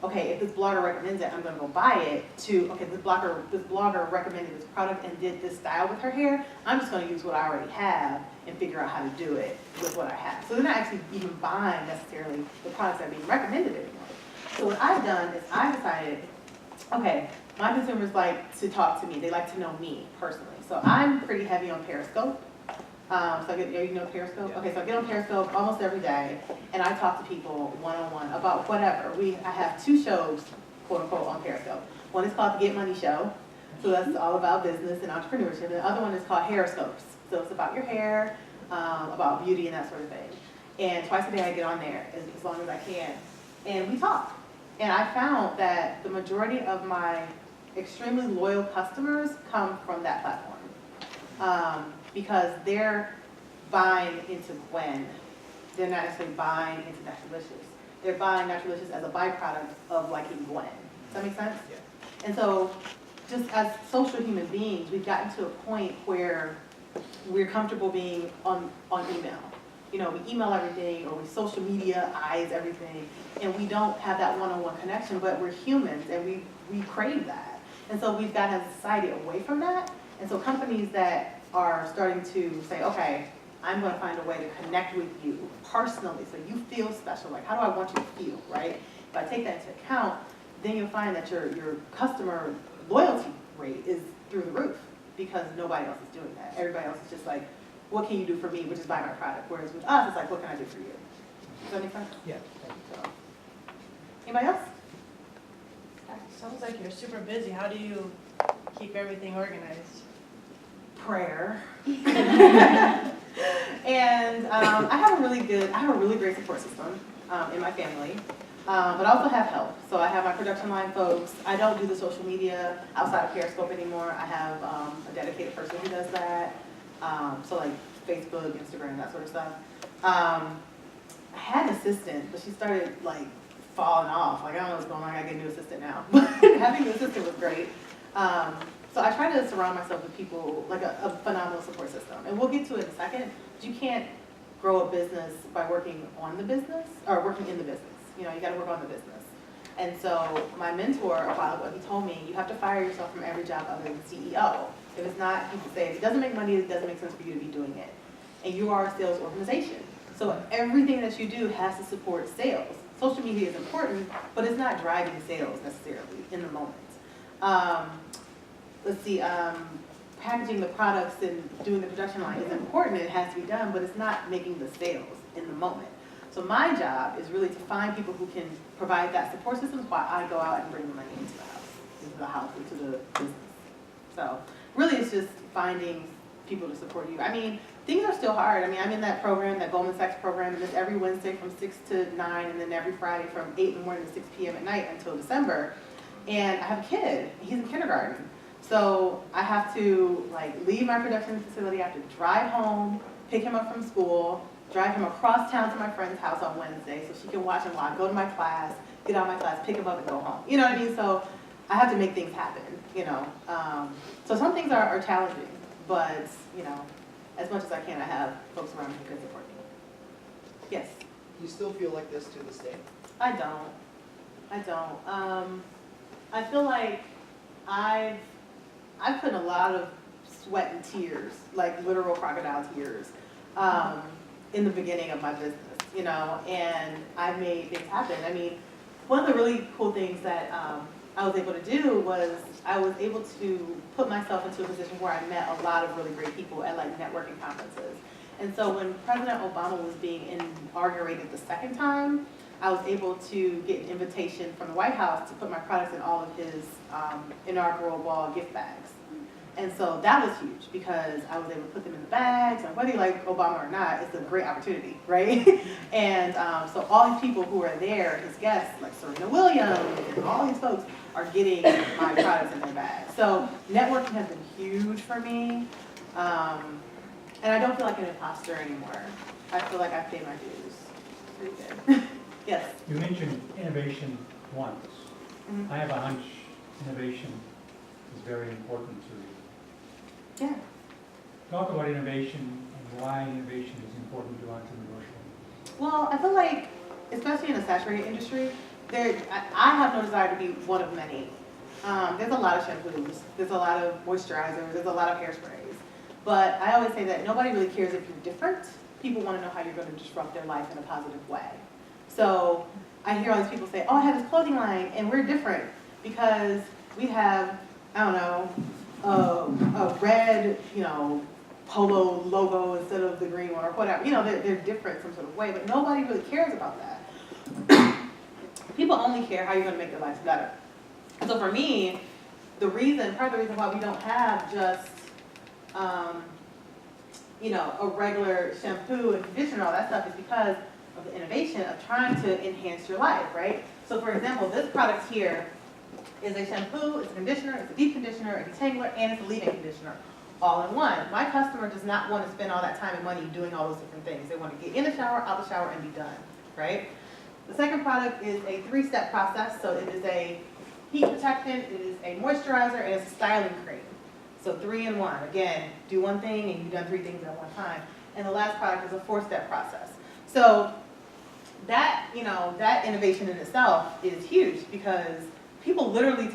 okay, if this blogger recommends it, I'm gonna go buy it, to, okay, this blogger recommended this product and did this style with her hair, I'm just gonna use what I already have and figure out how to do it with what I have. So they're not actually even buying necessarily the products that are being recommended anymore. So what I've done is I decided, okay, my consumers like to talk to me, they like to know me personally. So I'm pretty heavy on Periscope. You know Periscope? Yeah. Okay, so I get on Periscope almost every day, and I talk to people one-on-one about whatever. I have 2 shows, quote unquote, on Periscope. One is called the Get Money Show, so that's all about business and entrepreneurship. And the other one is called Hairoscopes, so it's about your hair, about beauty and that sort of thing. And twice a day I get on there as long as I can, and we talk. And I found that the majority of my extremely loyal customers come from that platform. Because they're buying into Gwen. They're not necessarily buying into Naturalicious. They're buying Naturalicious as a byproduct of liking Gwen. Does that make sense? Yeah. And so just as social human beings, we've gotten to a point where we're comfortable being on email. We email everything, or we social media eyes everything, and we don't have that one-on-one connection, but we're humans and we crave that. And so we've gotten as a society away from that. And so companies that are starting to say, okay, I'm going to find a way to connect with you personally so you feel special. Like, how do I want you to feel, right? If I take that into account, then you'll find that your customer loyalty rate is through the roof because nobody else is doing that. Everybody else is just like, what can you do for me, which is buy my product. Whereas with us, it's like, what can I do for you? Does that make sense? Yeah. So, anybody else? sounds like you're super busy. How do you keep everything organized? Prayer. And I have a really great support system in my family, but I also have help. So I have my production line folks. I don't do the social media outside of Periscope anymore. I have a dedicated person who does that. So like Facebook, Instagram, that sort of stuff. I had an assistant, but she started like falling off. Like, I don't know what's going on, I gotta get a new assistant now. But having an assistant was great. So I try to surround myself with people, like a phenomenal support system. And we'll get to it in a second, but you can't grow a business by working on the business, or working in the business. You know, you gotta work on the business. And so my mentor, a while ago, he told me, you have to fire yourself from every job other than CEO. If it's not, he would say, if it doesn't make money, it doesn't make sense for you to be doing it. And you are a sales organization. So everything that you do has to support sales. Social media is important, but it's not driving sales necessarily in the moment. Let's see, packaging the products and doing the production line is important, it has to be done, but it's not making the sales in the moment. So my job is really to find people who can provide that support system while I go out and bring the money into the house, into the business. So really it's just finding people to support you. I mean, things are still hard. I mean, I'm in that program, that Goldman Sachs program, and it's every Wednesday from 6 to 9, and then every Friday from 8 in the morning to 6 p.m. at night until December. And I have a kid, he's in kindergarten. So I have to like leave my production facility, I have to drive home, pick him up from school, drive him across town to my friend's house on Wednesday so she can watch him while I go to my class, get out of my class, pick him up and go home. You know what I mean? So I have to make things happen, you know. So some things are challenging, but you know, as much as I can, I have folks around me who can support me. Yes? Do you still feel like this to this day? I don't. I feel like I've put in a lot of sweat and tears, like literal crocodile tears, in the beginning of my business, you know, and I've made things happen. I mean, one of the really cool things that I was able to do was I was able to put myself into a position where I met a lot of really great people at like networking conferences. And so when President Obama was being inaugurated the second time, I was able to get an invitation from the White House to put my products in all of his inaugural ball gift bags. And so that was huge because I was able to put them in the bags, and whether you like Obama or not, it's a great opportunity, right? And so all these people who are there, his guests, like Serena Williams and all these folks, are getting my products in their bags. So networking has been huge for me. And I don't feel like an imposter anymore. I feel like I've paid my dues. Pretty good. Yes? You mentioned innovation once. Mhm. I have a hunch innovation is very important to you. Yeah. Talk about innovation and why innovation is important to entrepreneurship. Well, I feel like, especially in a saturated industry, I have no desire to be one of many. There's a lot of shampoos, there's a lot of moisturizers, there's a lot of hairsprays. But I always say that nobody really cares if you're different. People want to know how you're going to disrupt their life in a positive way. So I hear all these people say, oh, I have this clothing line, and we're different because we have, I don't know, a red, you know, polo logo instead of the green one or whatever. You know, they're different some sort of way, but nobody really cares about that. People only care how you're going to make their lives better. And so for me, part of the reason why we don't have just, you know, a regular shampoo and conditioner, all that stuff, is because of the innovation of trying to enhance your life, right? So for example, this product here is a shampoo, it's a conditioner, it's a deep conditioner, a detangler, and it's a leave-in conditioner, all in one. My customer does not want to spend all that time and money doing all those different things. They want to get in the shower, out the shower, and be done, right? The second product is a 3-step process. So it is a heat protectant, it is a moisturizer, and it's a styling cream. So 3 in 1. Again, do one thing and you've done 3 things at one time. And the last product is a 4-step process. So that, you know, that innovation in itself is huge because people literally,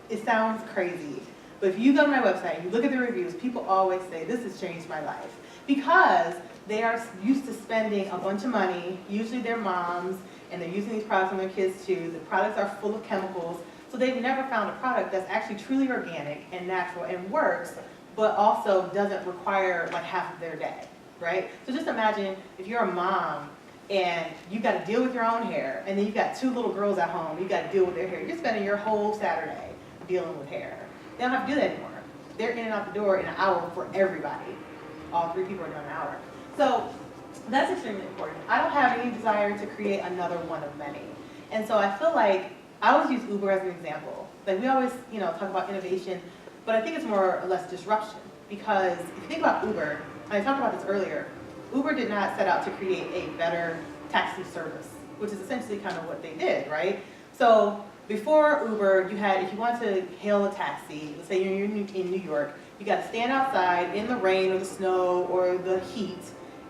it sounds crazy, but if you go to my website and you look at the reviews, people always say, this has changed my life. Because they are used to spending a bunch of money, usually their moms, and they're using these products on their kids too. The products are full of chemicals. So they've never found a product that's actually truly organic and natural and works, but also doesn't require like half of their day, right? So just imagine if you're a mom and you got to deal with your own hair, and then you got 2 little girls at home, you got to deal with their hair. You're spending your whole Saturday dealing with hair. They don't have to do that anymore. They're in and out the door in an hour for everybody. All 3 people are doing an hour. So that's extremely important. I don't have any desire to create another one of many. And so I feel like I always use Uber as an example. Like we always, talk about innovation, but I think it's more or less disruption. Because if you think about Uber, and I talked about this earlier, Uber did not set out to create a better taxi service, which is essentially kind of what they did, right? So before Uber, you had, if you wanted to hail a taxi, let's say you're in New York, you got to stand outside in the rain or the snow or the heat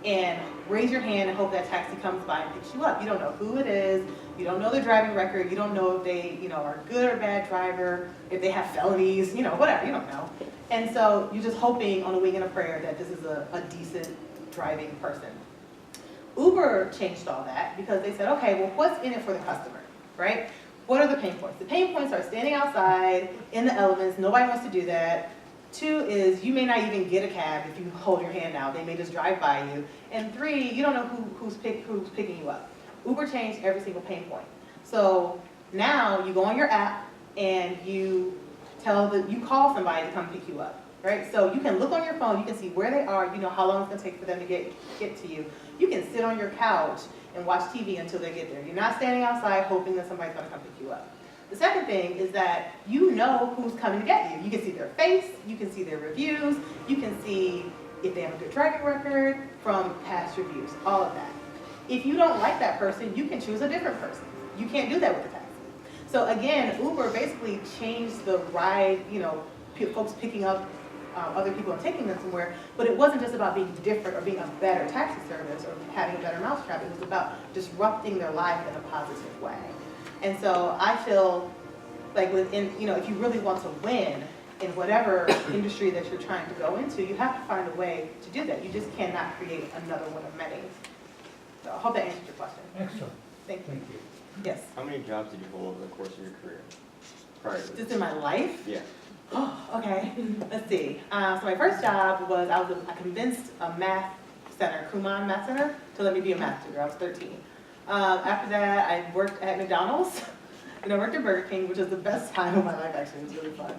and raise your hand and hope that taxi comes by and picks you up. You don't know who it is, you don't know their driving record, you don't know if they, are a good or bad driver, if they have felonies, whatever, you don't know. And so you're just hoping on a wing and a prayer that this is a decent driving person. Uber changed all that because they said, okay, well, what's in it for the customer, right? What are the pain points? The pain points are standing outside in the elements, nobody wants to do that. 2 is you may not even get a cab if you hold your hand out, they may just drive by you. And 3, you don't know who's picking you up. Uber changed every single pain point. So now you go on your app and you call somebody to come pick you up, right? So you can look on your phone, you can see where they are, you know how long it's gonna take for them to get to you. You can sit on your couch and watch TV until they get there. You're not standing outside hoping that somebody's gonna come pick you up. The second thing is that you know who's coming to get you. You can see their face, you can see their reviews, you can see if they have a good driving record from past reviews, all of that. If you don't like that person, you can choose a different person. You can't do that with the taxi. So again, Uber basically changed the ride, folks picking up other people and taking them somewhere, but it wasn't just about being different or being a better taxi service or having a better mousetrap. It was about disrupting their life in a positive way. And so I feel like if you really want to win in whatever industry that you're trying to go into, you have to find a way to do that. You just cannot create another one of many. So I hope that answers your question. Excellent. Thank you. Thank you. Yes. How many jobs did you hold over the course of your career? Prior to Just this? in my life? Yeah. Oh, okay. Let's see. So my first job was I convinced a math center, Kumon Math Center, to let me be a math tutor. I was 13. After that, I worked at McDonald's, and I worked at Burger King, which was the best time of my life, actually. It was really fun.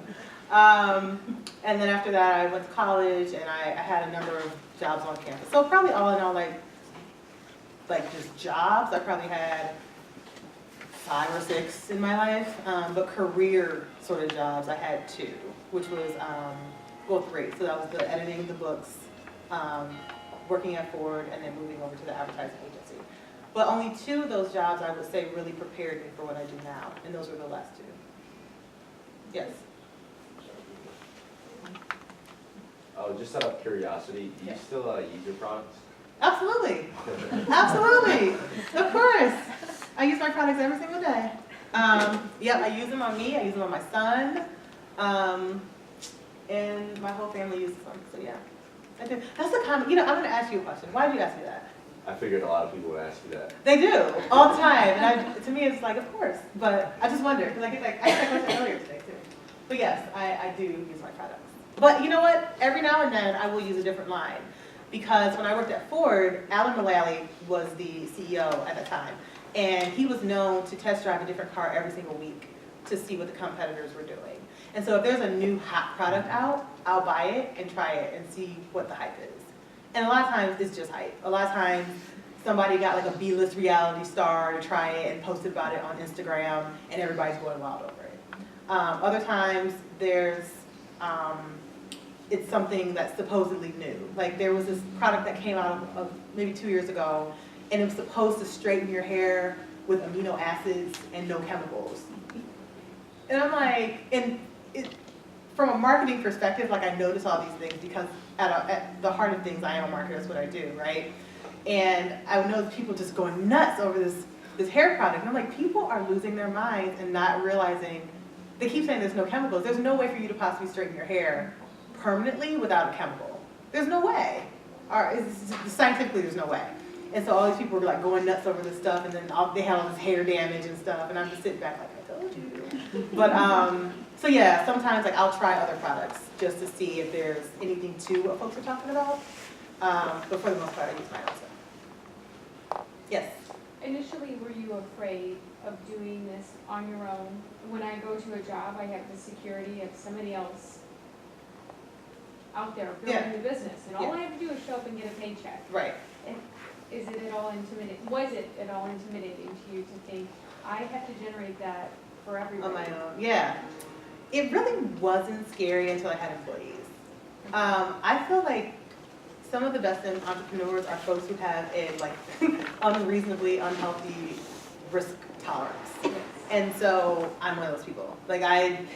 And then after that, I went to college, and I had a number of jobs on campus. So probably all in all, like just jobs, I probably had 5 or 6 in my life. But career sort of jobs, I had 2, which was, 3. So that was the editing of the books, working at Ford, and then moving over to the advertising agency. But only 2 of those jobs, I would say, really prepared me for what I do now, and those were the last 2. Yes? Oh, just out of curiosity, do you Yeah. still use your products? Absolutely. Absolutely. Of course. I use my products every single day. Yep, I use them on me, I use them on my son, and my whole family uses them, so yeah. I do. That's the common, I'm gonna ask you a question. Why did you ask me that? I figured a lot of people would ask you that. They do, all the time, and to me it's like, of course, but I just wonder, because I asked that question earlier today too. But yes, I do use my products. But you know what, every now and then I will use a different line, because when I worked at Ford, Alan Mullally was the CEO at the time, and he was known to test drive a different car every single week to see what the competitors were doing. And so if there's a new hot product out, I'll buy it and try it and see what the hype is. And a lot of times it's just hype. A lot of times somebody got like a B-list reality star to try it and posted about it on Instagram, and everybody's going wild over it. Other times it's something that's supposedly new. Like there was this product that came out of maybe 2 years ago, and it was supposed to straighten your hair with amino acids and no chemicals. And I'm like, from a marketing perspective, like I notice all these things because at the heart of things, I am a marketer, that's what I do, right? And I would know people just going nuts over this hair product. And I'm like, people are losing their minds and not realizing, they keep saying there's no chemicals. There's no way for you to possibly straighten your hair permanently without a chemical. There's no way. Scientifically, there's no way. And so all these people were like going nuts over this stuff, and then they had all this hair damage and stuff, and I'm just sitting back like, I told you. But, so yeah, sometimes like I'll try other products just to see if there's anything to what folks are talking about. But for the most part, I use my own stuff. Yes. Initially, were you afraid of doing this on your own? When I go to a job, I have the security of somebody else out there building the business, and all I have to do is show up and get a paycheck. Right. Is it at all intimidating? Was it at all intimidating to you to think, I have to generate that for everybody? On my own, yeah. It really wasn't scary until I had employees. I feel like some of the best entrepreneurs are folks who have a like unreasonably unhealthy risk tolerance. And so I'm one of those people. Like I'm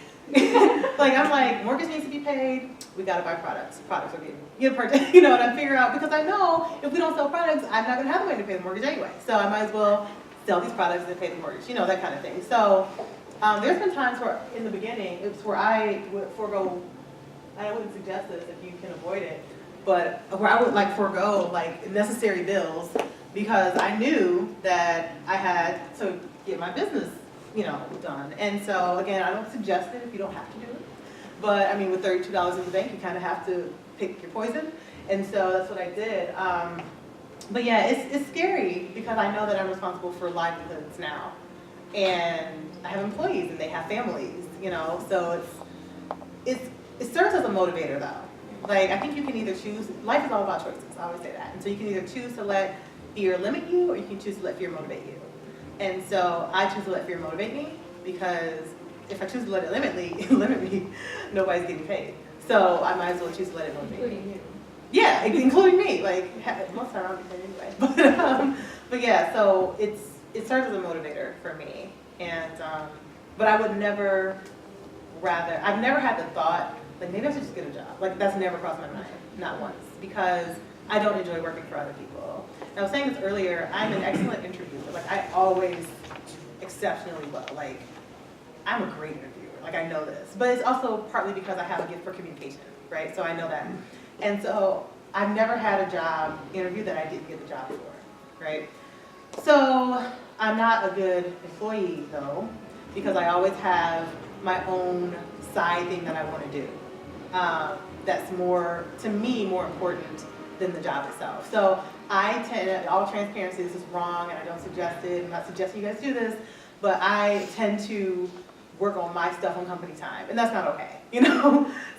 like, mortgage needs to be paid, we gotta buy products. Products are getting purchased, and I figure out, because I know if we don't sell products, I'm not gonna have the money to pay the mortgage anyway. So I might as well sell these products and pay the mortgage, that kind of thing. So there's been times where, in the beginning, it's where I would forego, and I wouldn't suggest this if you can avoid it, but where I would forego necessary bills, because I knew that I had to get my business, done. And so again, I don't suggest it if you don't have to do it. But I mean, with $32 in the bank, you kind of have to pick your poison. And so that's what I did. But yeah, it's scary because I know that I'm responsible for livelihoods now. And I have employees and they have families, so it serves as a motivator though. I think you can either choose, life is all about choices, I always say that. And so you can either choose to let fear limit you, or you can choose to let fear motivate you. And so I choose to let fear motivate me, because if I choose to let it limit me, nobody's getting paid. So I might as well choose to let it motivate me. Including you. Yeah, including me. Most of the time I'll be paid anyway. But yeah, so it serves as a motivator for me. And but I would never I've never had the thought, maybe I should just get a job. That's never crossed my mind, not once, because I don't enjoy working for other people. And I was saying this earlier, I'm an excellent interviewer. I always do exceptionally well. I'm a great interviewer. I know this. But it's also partly because I have a gift for communication, right? So I know that. And so I've never had a job interview that I didn't get the job for, right? So I'm not a good employee, though, because I always have my own side thing that I want to do. That's more, to me, more important than the job itself. So I tend, all transparency, this is wrong and I don't suggest it, I'm not suggesting you guys do this, but I tend to work on my stuff on company time, and that's not okay,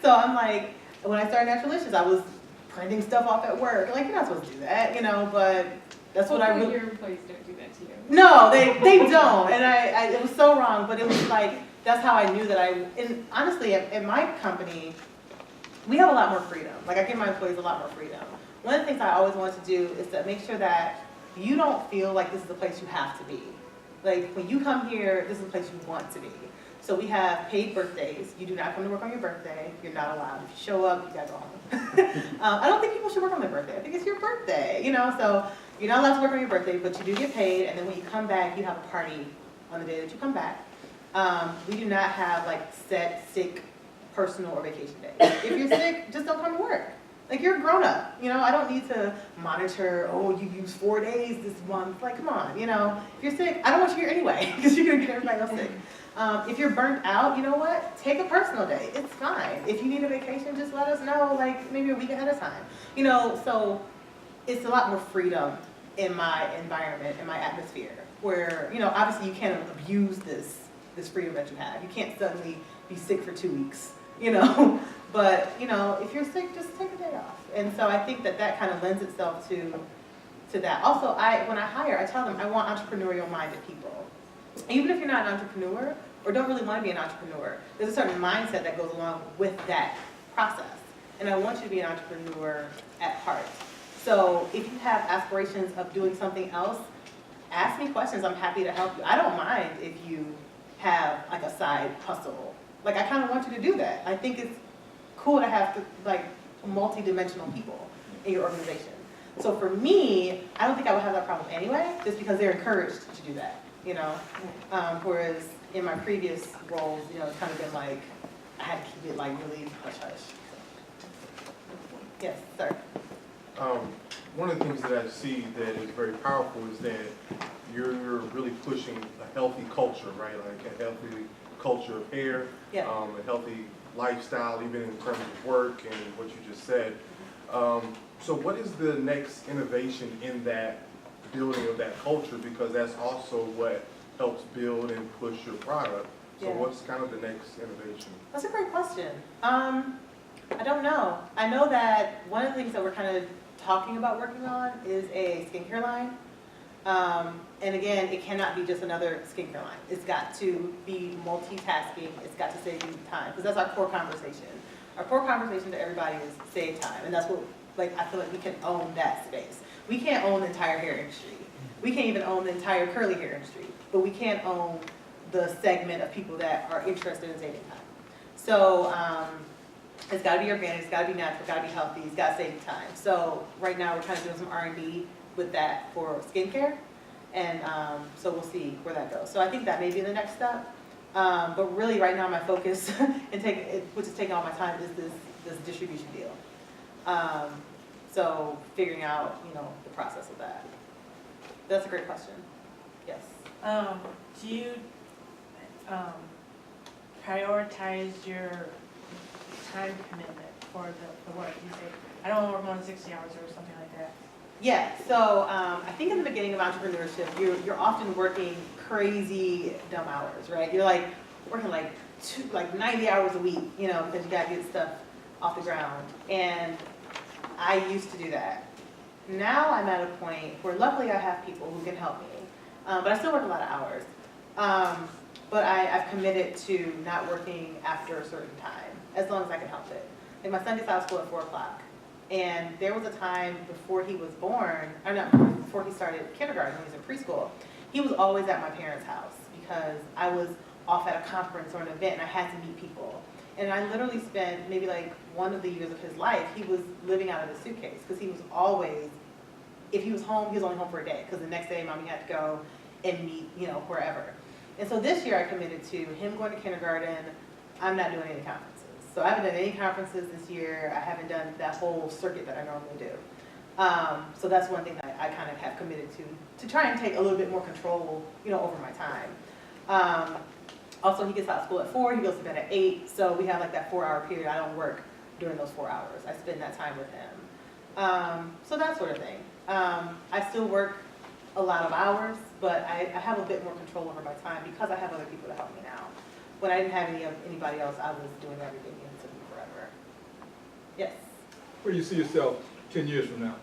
So I'm when I started Naturalicious, I was printing stuff off at work. You're not supposed to do that, but that's what I really... Your employees don't do that to you. No, they don't, and it was so wrong, but it was that's how I knew that and honestly, at my company, we have a lot more freedom. I give my employees a lot more freedom. One of the things I always want to do is to make sure that you don't feel like this is a place you have to be. When you come here, this is a place you want to be. So we have paid birthdays. You do not come to work on your birthday. You're not allowed. If you show up, you gotta go home. I don't think people should work on their birthday. I think it's your birthday, so you're not allowed to work on your birthday, but you do get paid, and then when you come back, you have a party on the day that you come back. We do not have set, sick, personal, or vacation days. If you're sick, just don't come to work. You're a grown up, I don't need to monitor, you used 4 days this month. Come on, if you're sick, I don't want you here anyway, because you're gonna get everybody else sick. If you're burnt out, you know what? Take a personal day, it's fine. If you need a vacation, just let us know, maybe a week ahead of time. So it's a lot more freedom in my environment, in my atmosphere, where, obviously you can't abuse this freedom that you have. You can't suddenly be sick for 2 weeks, but, if you're sick, just take a day off. And so I think that kind of lends itself to that. Also, when I hire, I tell them I want entrepreneurial-minded people. Even if you're not an entrepreneur or don't really want to be an entrepreneur, there's a certain mindset that goes along with that process. And I want you to be an entrepreneur at heart. So if you have aspirations of doing something else, ask me questions. I'm happy to help you. I don't mind if you have a side hustle. I kind of want you to do that. I think it's cool to have multi-dimensional people in your organization. So for me, I don't think I would have that problem anyway, just because they're encouraged to do that, whereas in my previous roles, it's kind of been I had to keep it really hush-hush. Yes, sir. One of the things that I see that is very powerful is that you're really pushing a healthy culture, right? A healthy culture of hair, yeah. A healthy lifestyle, even in terms of work and what you just said. So what is the next innovation in that building of that culture, because that's also what helps build and push your product. So Yeah. what's kind of the next innovation? That's a great question. I don't know. I know that one of the things that we're kind of talking about working on is a skincare line. And again, it cannot be just another skincare line. It's got to be multitasking. It's got to save you time, because that's our core conversation. Our core conversation to everybody is save time, and that's what, like, I feel like we can own that space. We can't own the entire hair industry. We can't even own the entire curly hair industry, but we can own the segment of people that are interested in saving time. So it's got to be organic, it's got to be natural, it's got to be healthy, it's got to save you time. So right now we're kind of doing some R&D with that for skincare, and so we'll see where that goes. So I think that may be the next step. But really right now my focus, which is taking all my time, is this distribution deal. So figuring out, the process of that. That's a great question. Yes. Do you prioritize your time commitment for the work? You say, I don't want to work more than 60 hours or something like that. Yeah, so I think in the beginning of entrepreneurship, you're often working crazy dumb hours, right? You're like working like 90 hours a week, because you gotta get stuff off the ground. And I used to do that. Now I'm at a point where luckily I have people who can help me, but I still work a lot of hours. But I've committed to not working after a certain time, as long as I can help it. Like my son gets out of school at 4 o'clock. And there was a time before he was born, before he started kindergarten, when he was in preschool, he was always at my parents' house because I was off at a conference or an event and I had to meet people. And I literally spent maybe like one of the years of his life, he was living out of a suitcase because he was always, if he was home, he was only home for a day because the next day mommy had to go and meet, wherever. And so this year I committed to him going to kindergarten. I'm not doing any conferences. So I haven't done any conferences this year. I haven't done that whole circuit that I normally do. So that's one thing that I kind of have committed to try and take a little bit more control, over my time. Also, he gets out of school at 4, he goes to bed at 8, so we have like that 4-hour period. I don't work during those 4 hours. I spend that time with him. So that sort of thing. I still work a lot of hours, but I have a bit more control over my time because I have other people to help me now. When I didn't have anybody else, I was doing everything and it took me forever. Yes? Where do you see yourself 10 years from now?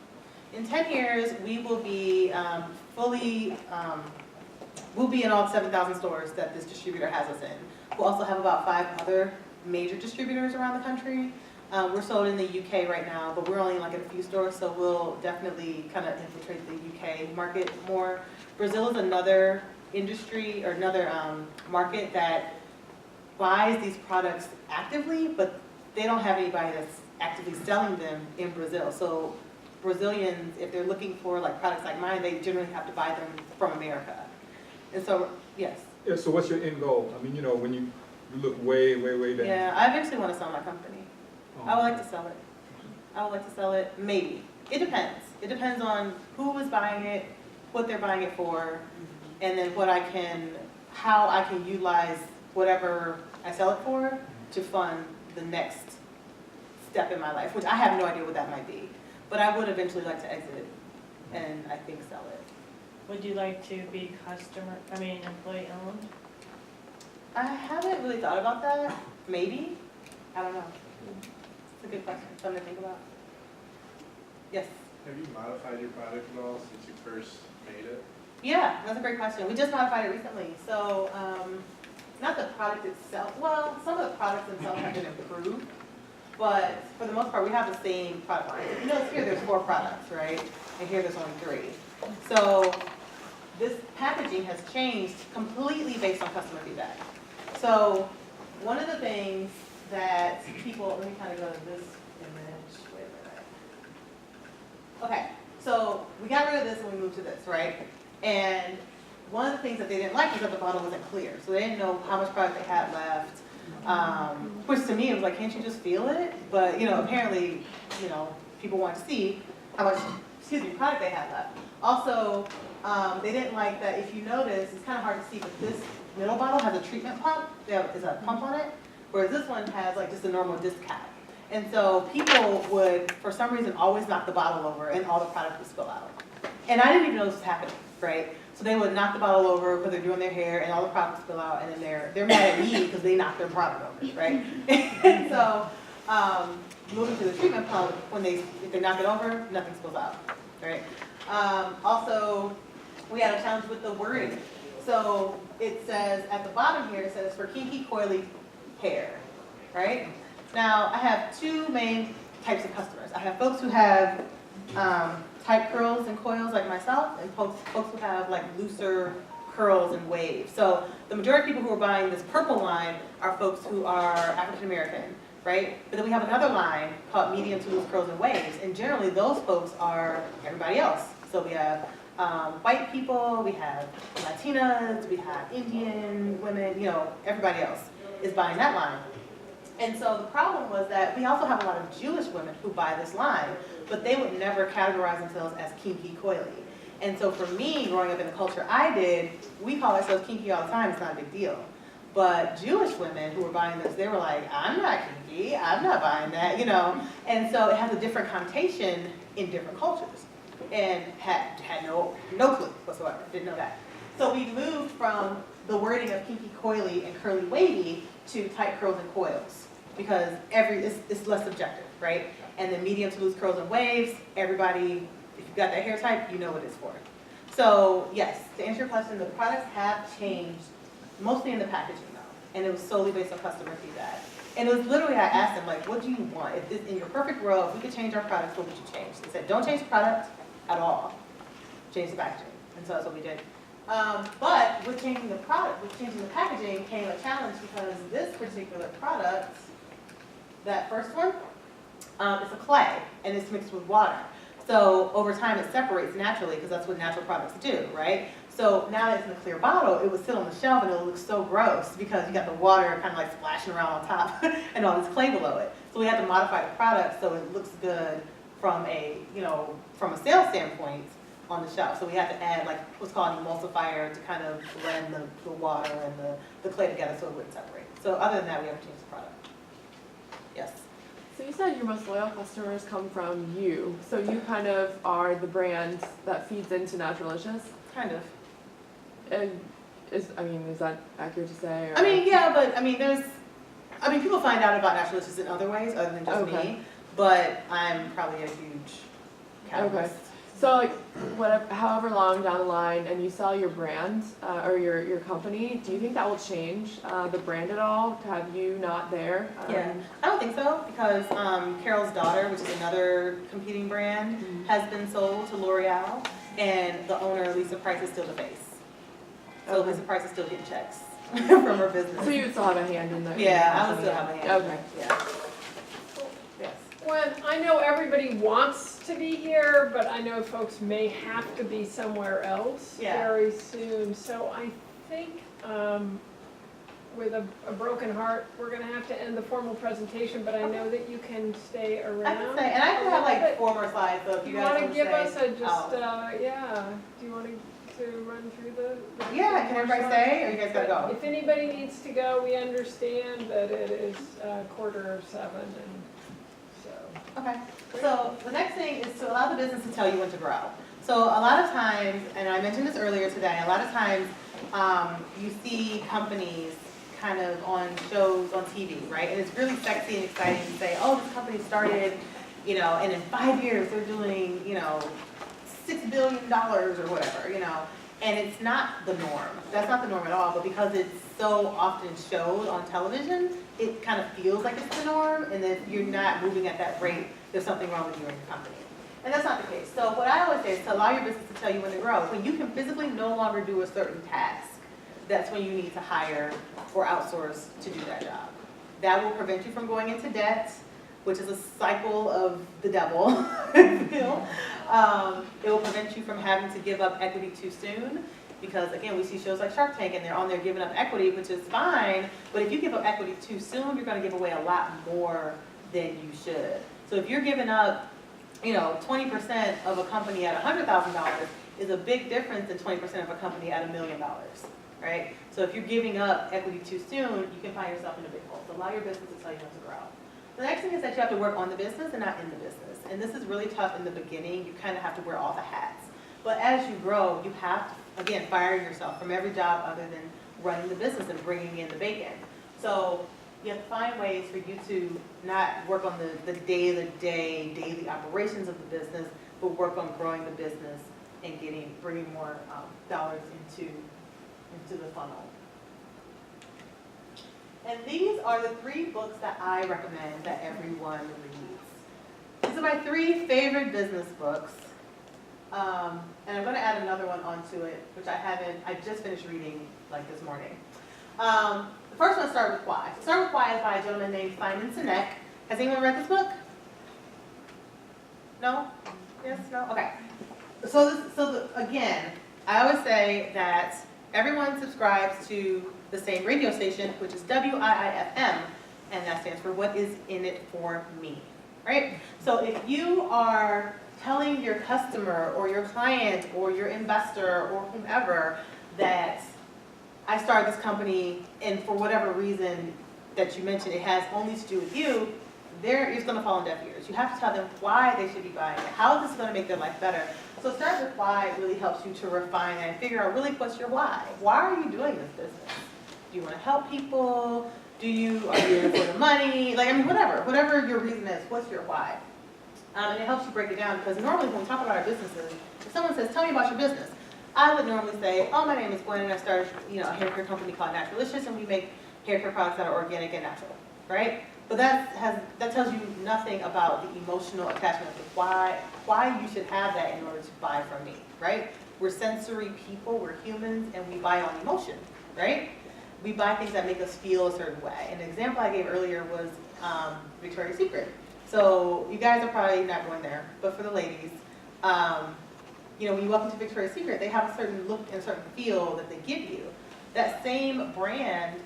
In 10 years, we will be we'll be in all 7,000 stores that this distributor has us in. We'll also have about 5 other major distributors around the country. We're sold in the UK right now, but we're only in like a few stores, so we'll definitely kind of infiltrate the UK market more. Brazil is another industry or another market that buys these products actively, but they don't have anybody that's actively selling them in Brazil. So Brazilians, if they're looking for like products like mine, they generally have to buy them from America. And so, yes. Yeah, so what's your end goal? I mean, when you look way, way, way down. Yeah, I eventually want to sell my company. I would like to sell it. I would like to sell it, maybe. It depends. It depends on who is buying it, what they're buying it for, and then how I can utilize whatever I sell it for to fund the next step in my life, which I have no idea what that might be. But I would eventually like to exit and I think sell it. Would you like to be employee owned? I haven't really thought about that. Maybe. I don't know. It's a good question. Something to think about. Yes? Have you modified your product at all since you first made it? Yeah, that's a great question. We just modified it recently. So, not the product itself. Well, some of the products themselves have been improved, but for the most part, we have the same product line. Here there's 4 products, right? And here there's only 3. So, this packaging has changed completely based on customer feedback. So, one of the things that people, let me kind of go to this image. Wait a minute. Okay, so we got rid of this and we moved to this, right? And one of the things that they didn't like was that the bottle wasn't clear. So they didn't know how much product they had left, which to me, it was like, can't you just feel it? But, apparently, people want to see how much, product they had left. Also, they didn't like that if you notice, it's kind of hard to see, but this middle bottle has a treatment pump. There is a pump on it, whereas this one has like just a normal disc cap. And so people would, for some reason, always knock the bottle over and all the product would spill out. And I didn't even know this was happening, right? So they would knock the bottle over because they're doing their hair and all the products spill out, and then they're mad at me because they knocked their product over, right? And so, moving to the treatment pump, if they knock it over, nothing spills out, right? Also, we had a challenge with the wording. So it says, at the bottom here, it says for kinky, coily hair, right? Now, I have two main types of customers. I have folks who have tight curls and coils like myself, and folks who have like looser curls and waves. So the majority of people who are buying this purple line are folks who are African American, right? But then we have another line called medium to loose curls and waves, and generally those folks are everybody else. So we have white people, we have Latinas, we have Indian women, you know, everybody else is buying that line. And so the problem was that we also have a lot of Jewish women who buy this line, but they would never categorize themselves as kinky coily. And so for me, growing up in the culture I did, we call ourselves kinky all the time, it's not a big deal. But Jewish women who were buying this, they were like, I'm not kinky, I'm not buying that, you know? And so it has a different connotation in different cultures. And had no clue whatsoever, didn't know that. So we moved from the wording of kinky coily and curly wavy to tight curls and coils, because it's less subjective, right? And the medium to loose curls and waves, everybody, if you've got that hair type, you know what it's for. So yes, to answer your question, the products have changed, mostly in the packaging though, and it was solely based on customer feedback. And it was literally, I asked them, like, what do you want? If this, in your perfect world, if we could change our products, what would you change? They said, don't change the product at all, change the packaging. And so that's what we did. But with changing the product, with changing the packaging came a challenge, because this particular product, that first one, it's a clay and it's mixed with water. So over time it separates naturally, because that's what natural products do, right? So now that it's in a clear bottle, it would sit on the shelf and it'll look so gross because you got the water kind of like splashing around on top and all this clay below it. So we had to modify the product so it looks good from a, you know, from a sales standpoint on the shelf. So we had to add like what's called an emulsifier to kind of blend the water and the clay together so it wouldn't separate. So other than that, we haven't changed the product. Yes. So you said your most loyal customers come from you. So you kind of are the brand that feeds into Naturalicious? Kind of. And is that accurate to say? Or? I mean, yeah, but I mean, people find out about Naturalicious in other ways other than just me, but I'm probably a huge catalyst. Okay. So like, however long down the line, and you sell your brand or your company, do you think that will change the brand at all to have you not there? Yeah, I don't think so, because Carol's Daughter, which is another competing brand, has been sold to L'Oreal, and the owner, Lisa Price, is still the face. So Lisa Price is still getting checks from her business. So you would still have a hand in there? Yeah, I would still have a hand. Okay. Yeah. Yes. Well, I know everybody wants to be here, but I know folks may have to be somewhere else very soon. So I think with a broken heart, we're going to have to end the formal presentation, but I know that you can stay around. I can stay, and I can have like 4 more slides, so if you guys want to give us a just, do you want to run through the yeah, can everybody stay, or you guys gotta go? If anybody needs to go, we understand that it is 6:45, and so. Okay, so the next thing is to allow the business to tell you when to grow. So a lot of times, and I mentioned this earlier today, a lot of times you see companies kind of on shows on TV, right? And it's really sexy and exciting to say, oh, this company started, you know, and in 5 years they're doing, you know, $6 billion or whatever, you know. And it's not the norm. That's not the norm at all, but because it's so often showed on television, it kind of feels like it's the norm, and if you're not moving at that rate, there's something wrong with you and your company. And that's not the case. So what I always say is to allow your business to tell you when to grow. When you can physically no longer do a certain task, that's when you need to hire or outsource to do that job. That will prevent you from going into debt, which is a cycle of the devil. It will prevent you from having to give up equity too soon, because again, we see shows like Shark Tank and they're on there giving up equity, which is fine, but if you give up equity too soon, you're going to give away a lot more than you should. So if you're giving up, you know, 20% of a company at $100,000 is a big difference than 20% of a company at $1 million, right? So if you're giving up equity too soon, you can find yourself in a big hole. So allow your business to tell you when to grow. The next thing is that you have to work on the business and not in the business. And this is really tough in the beginning. You kind of have to wear all the hats. But as you grow, you have to, again, fire yourself from every job other than running the business and bringing in the bacon. So you have to find ways for you to not work on the day-to-day, daily operations of the business, but work on growing the business and bringing more dollars into the funnel. And these are the 3 books that I recommend that everyone reads. These are my 3 favorite business books. And I'm going to add another one onto it, which I just finished reading like this morning. The first one, Start With Why. Start With Why is by a gentleman named Simon Sinek. Has anyone read this book? No? Yes? No? Okay. Again, I always say that everyone subscribes to the same radio station, which is WIIFM, and that stands for What Is In It For Me, right? So if you are telling your customer or your client or your investor or whomever that I started this company and for whatever reason that you mentioned it has only to do with you, it's going to fall on deaf ears. You have to tell them why they should be buying it, how this is going to make their life better. So Start With Why really helps you to refine and figure out really what's your why. Why are you doing this business? Do you want to help people? Are you in it for the money? Whatever your reason is, what's your why? And it helps you break it down because normally when we talk about our businesses, if someone says, tell me about your business, I would normally say, oh, my name is Gwen and I started a hair care company called Naturalicious and we make hair care products that are organic and natural, right? But that tells you nothing about the emotional attachment of why you should have that in order to buy from me, right? We're sensory people, we're humans, and we buy on emotion, right? We buy things that make us feel a certain way. And the example I gave earlier was Victoria's Secret. So you guys are probably not going there, but for the ladies, when you walk into Victoria's Secret, they have a certain look and a certain feel that they give you. That same brand,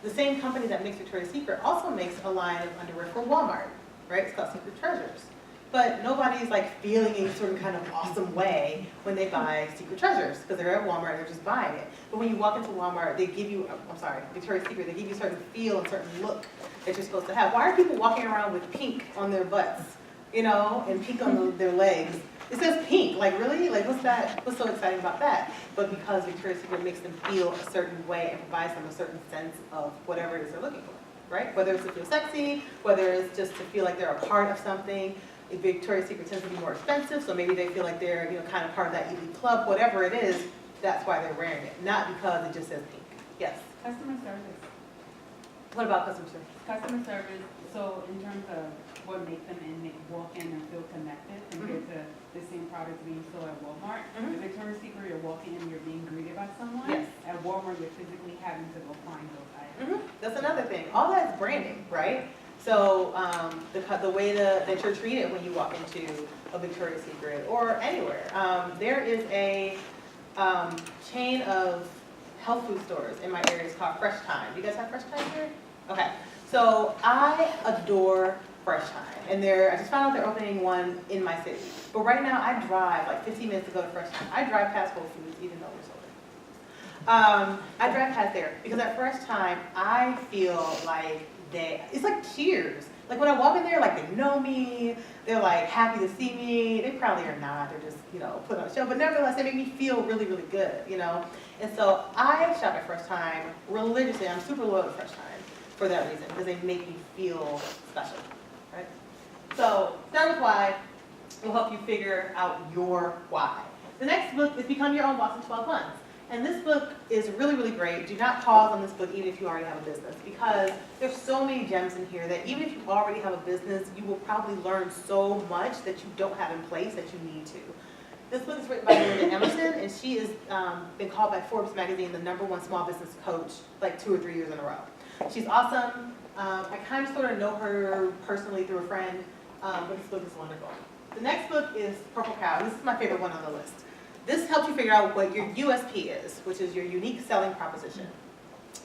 the same company that makes Victoria's Secret also makes a line of underwear for Walmart, right? It's called Secret Treasures. But nobody's like feeling a certain kind of awesome way when they buy Secret Treasures because they're at Walmart and they're just buying it. But when you walk into Walmart, they give you, Victoria's Secret, they give you a certain feel and certain look that you're supposed to have. Why are people walking around with pink on their butts, and pink on their legs? It says pink, really? What's so exciting about that? But because Victoria's Secret makes them feel a certain way and provides them a certain sense of whatever it is they're looking for, right? Whether it's to feel sexy, whether it's just to feel like they're a part of something. Victoria's Secret tends to be more expensive, so maybe they feel like they're kind of part of that elite club, whatever it is, that's why they're wearing it, not because it just says pink. Yes? Customer service. What about customer service? Customer service, so in terms of what makes them walk in and feel connected compared to the same products being sold at Walmart. At Victoria's Secret, you're walking in, you're being greeted by someone. Yes. At Walmart, you're physically having to go find those items. That's another thing. All that's branding, right? So the way that you're treated when you walk into a Victoria's Secret or anywhere. There is a chain of health food stores in my area. It's called Fresh Time. Do you guys have Fresh Time here? Okay. So I adore Fresh Time. And I just found out they're opening one in my city. But right now I drive 15 minutes to go to Fresh Time. I drive past Whole Foods even though we're sold. I drive past there because at Fresh Time I feel like it's like Cheers. When I walk in there, they know me, they're happy to see me. They probably are not, they're just, put on a show, but nevertheless, they make me feel really, really good, And so I shop at Fresh Time religiously. I'm super loyal to Fresh Time for that reason, because they make me feel special, right? So, Start With Why will help you figure out your why. The next book is Become Your Own Boss in 12 Months. And this book is really, really great. Do not pause on this book even if you already have a business, because there's so many gems in here that even if you already have a business, you will probably learn so much that you don't have in place that you need to. This book is written by Linda Emerson, and she has been called by Forbes magazine the #1 small business coach 2 or 3 years in a row. She's awesome. I kind of sort of know her personally through a friend, but this book is wonderful. The next book is Purple Cow. This is my favorite one on the list. This helps you figure out what your USP is, which is your unique selling proposition,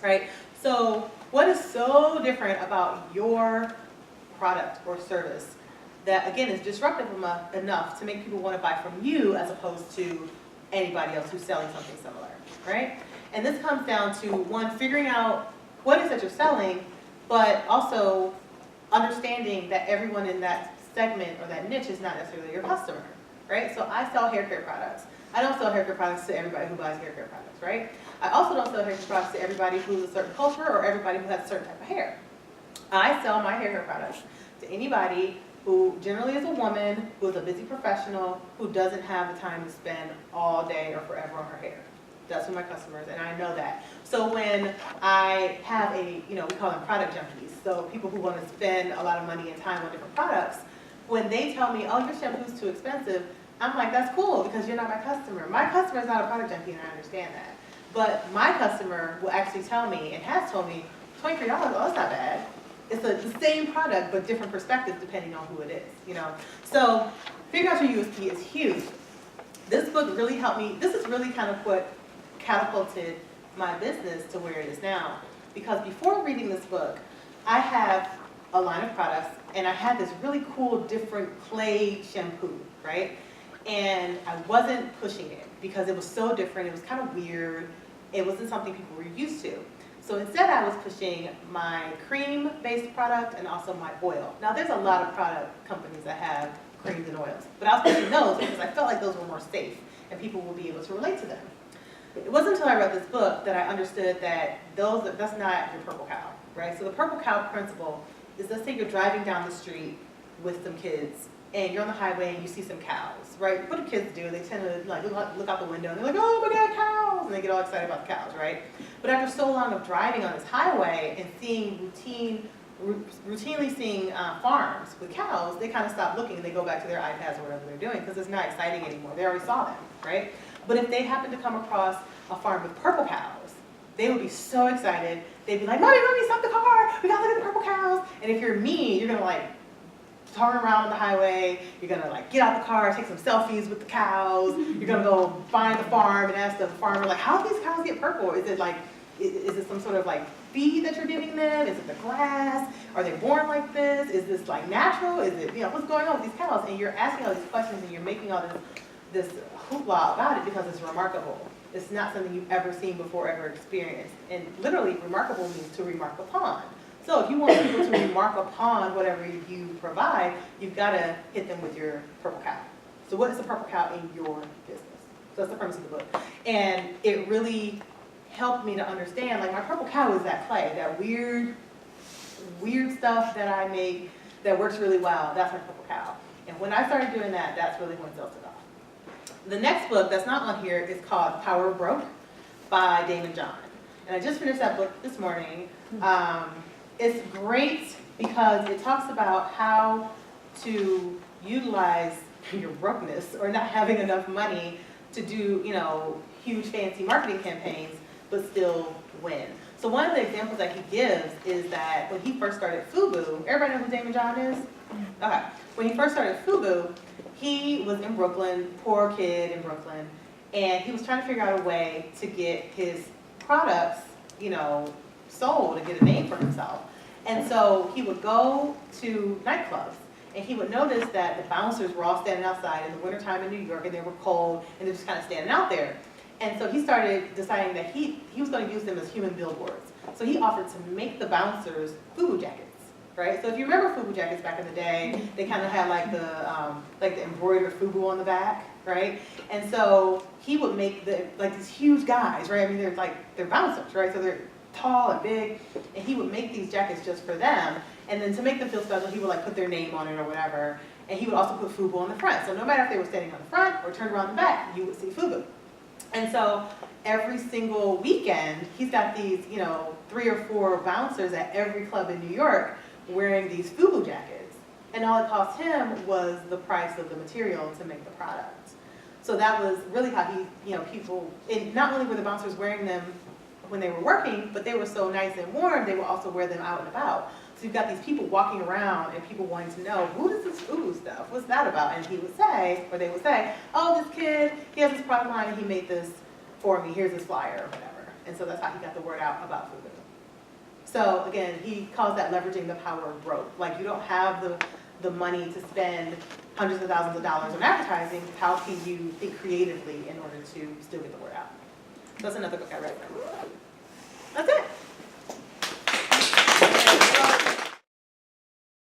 right? So what is so different about your product or service that, again, is disruptive enough to make people want to buy from you as opposed to anybody else who's selling something similar, right? And this comes down to, one, figuring out what it is that you're selling, but also understanding that everyone in that segment or that niche is not necessarily your customer, right? So I sell hair care products. I don't sell hair care products to everybody who buys hair care products, right? I also don't sell hair care products to everybody who's a certain culture or everybody who has a certain type of hair. I sell my hair care products to anybody who generally is a woman, who is a busy professional, who doesn't have the time to spend all day or forever on her hair. That's who my customers, and I know that. So when I have we call them product junkies, so people who want to spend a lot of money and time on different products, when they tell me, oh, your shampoo's too expensive, I'm like, that's cool, because you're not my customer. My customer is not a product junkie, and I understand that. But my customer will actually tell me, and has told me, $23, oh, that's not bad. It's the same product, but different perspectives depending on who it is, So figuring out your USP is huge. This book really helped me. This is really kind of what catapulted my business to where it is now. Because before reading this book, I have a line of products, and I had this really cool, different clay shampoo, right? And I wasn't pushing it because it was so different. It was kind of weird. It wasn't something people were used to. So instead, I was pushing my cream-based product and also my oil. Now, there's a lot of product companies that have creams and oils, but I was pushing those because I felt like those were more safe and people will be able to relate to them. It wasn't until I read this book that I understood that that's not your purple cow, right? So the purple cow principle is, let's say you're driving down the street with some kids and you're on the highway and you see some cows, right? What do kids do? They tend to like look out the window and they're like, oh my God, cows! And they get all excited about the cows, right? But after so long of driving on this highway and seeing routinely seeing farms with cows, they kind of stop looking and they go back to their iPads or whatever they're doing because it's not exciting anymore. They already saw them, right? But if they happen to come across a farm with purple cows, they would be so excited. They'd be like, Mommy, stop the car. We gotta look at the purple cows. And if you're me, you're gonna like turn around on the highway. You're gonna like get out the car, take some selfies with the cows. You're gonna go find the farm and ask the farmer, like, how do these cows get purple? Is it like, is it some sort of like feed that you're giving them? Is it the grass? Are they born like this? Is this like natural? Is it, what's going on with these cows? And you're asking all these questions and you're making all this hoopla about it because it's remarkable. It's not something you've ever seen before, ever experienced. And literally, remarkable means to remark upon. So if you want people to remark upon whatever you provide, you've got to hit them with your purple cow. So what is the purple cow in your business? So that's the premise of the book. And it really helped me to understand, like, my purple cow is that clay, that weird stuff that I make that works really well. That's my purple cow. And when I started doing that, that's really when sales took off. The next book that's not on here is called Power of Broke by Damon John. And I just finished that book this morning. It's great because it talks about how to utilize your brokenness or not having enough money to do, huge fancy marketing campaigns, but still win. So one of the examples that he gives is that when he first started FUBU, everybody know who Damon John is? Okay. When he first started FUBU, he was in Brooklyn, poor kid in Brooklyn, and he was trying to figure out a way to get his products, sold and get a name for himself. And so he would go to nightclubs and he would notice that the bouncers were all standing outside in the wintertime in New York and they were cold and they're just kind of standing out there. And so he started deciding that he was going to use them as human billboards. So he offered to make the bouncers FUBU jackets, right? So if you remember FUBU jackets back in the day, they kind of had like the embroidered FUBU on the back, right? And so he would make these huge guys, right? I mean, they're bouncers, right? So they're tall and big, and he would make these jackets just for them. And then to make them feel special, he would like put their name on it or whatever. And he would also put FUBU on the front. So no matter if they were standing on the front or turned around the back, you would see FUBU. And so every single weekend, he's got these, 3 or 4 bouncers at every club in New York wearing these FUBU jackets. And all it cost him was the price of the material to make the product. So that was really how he, people, and not only were the bouncers wearing them when they were working, but they were so nice and warm, they would also wear them out and about. So you've got these people walking around and people wanting to know, who does this FUBU stuff? What's that about? And he would say, or they would say, oh, this kid, he has this product line and he made this for me. Here's his flyer or whatever. And so that's how he got the word out about FUBU. So again, he calls that leveraging the power of broke. Like, you don't have the money to spend hundreds of thousands of dollars on advertising. How can you think creatively in order to still get the word out? So that's another book I read. That's it.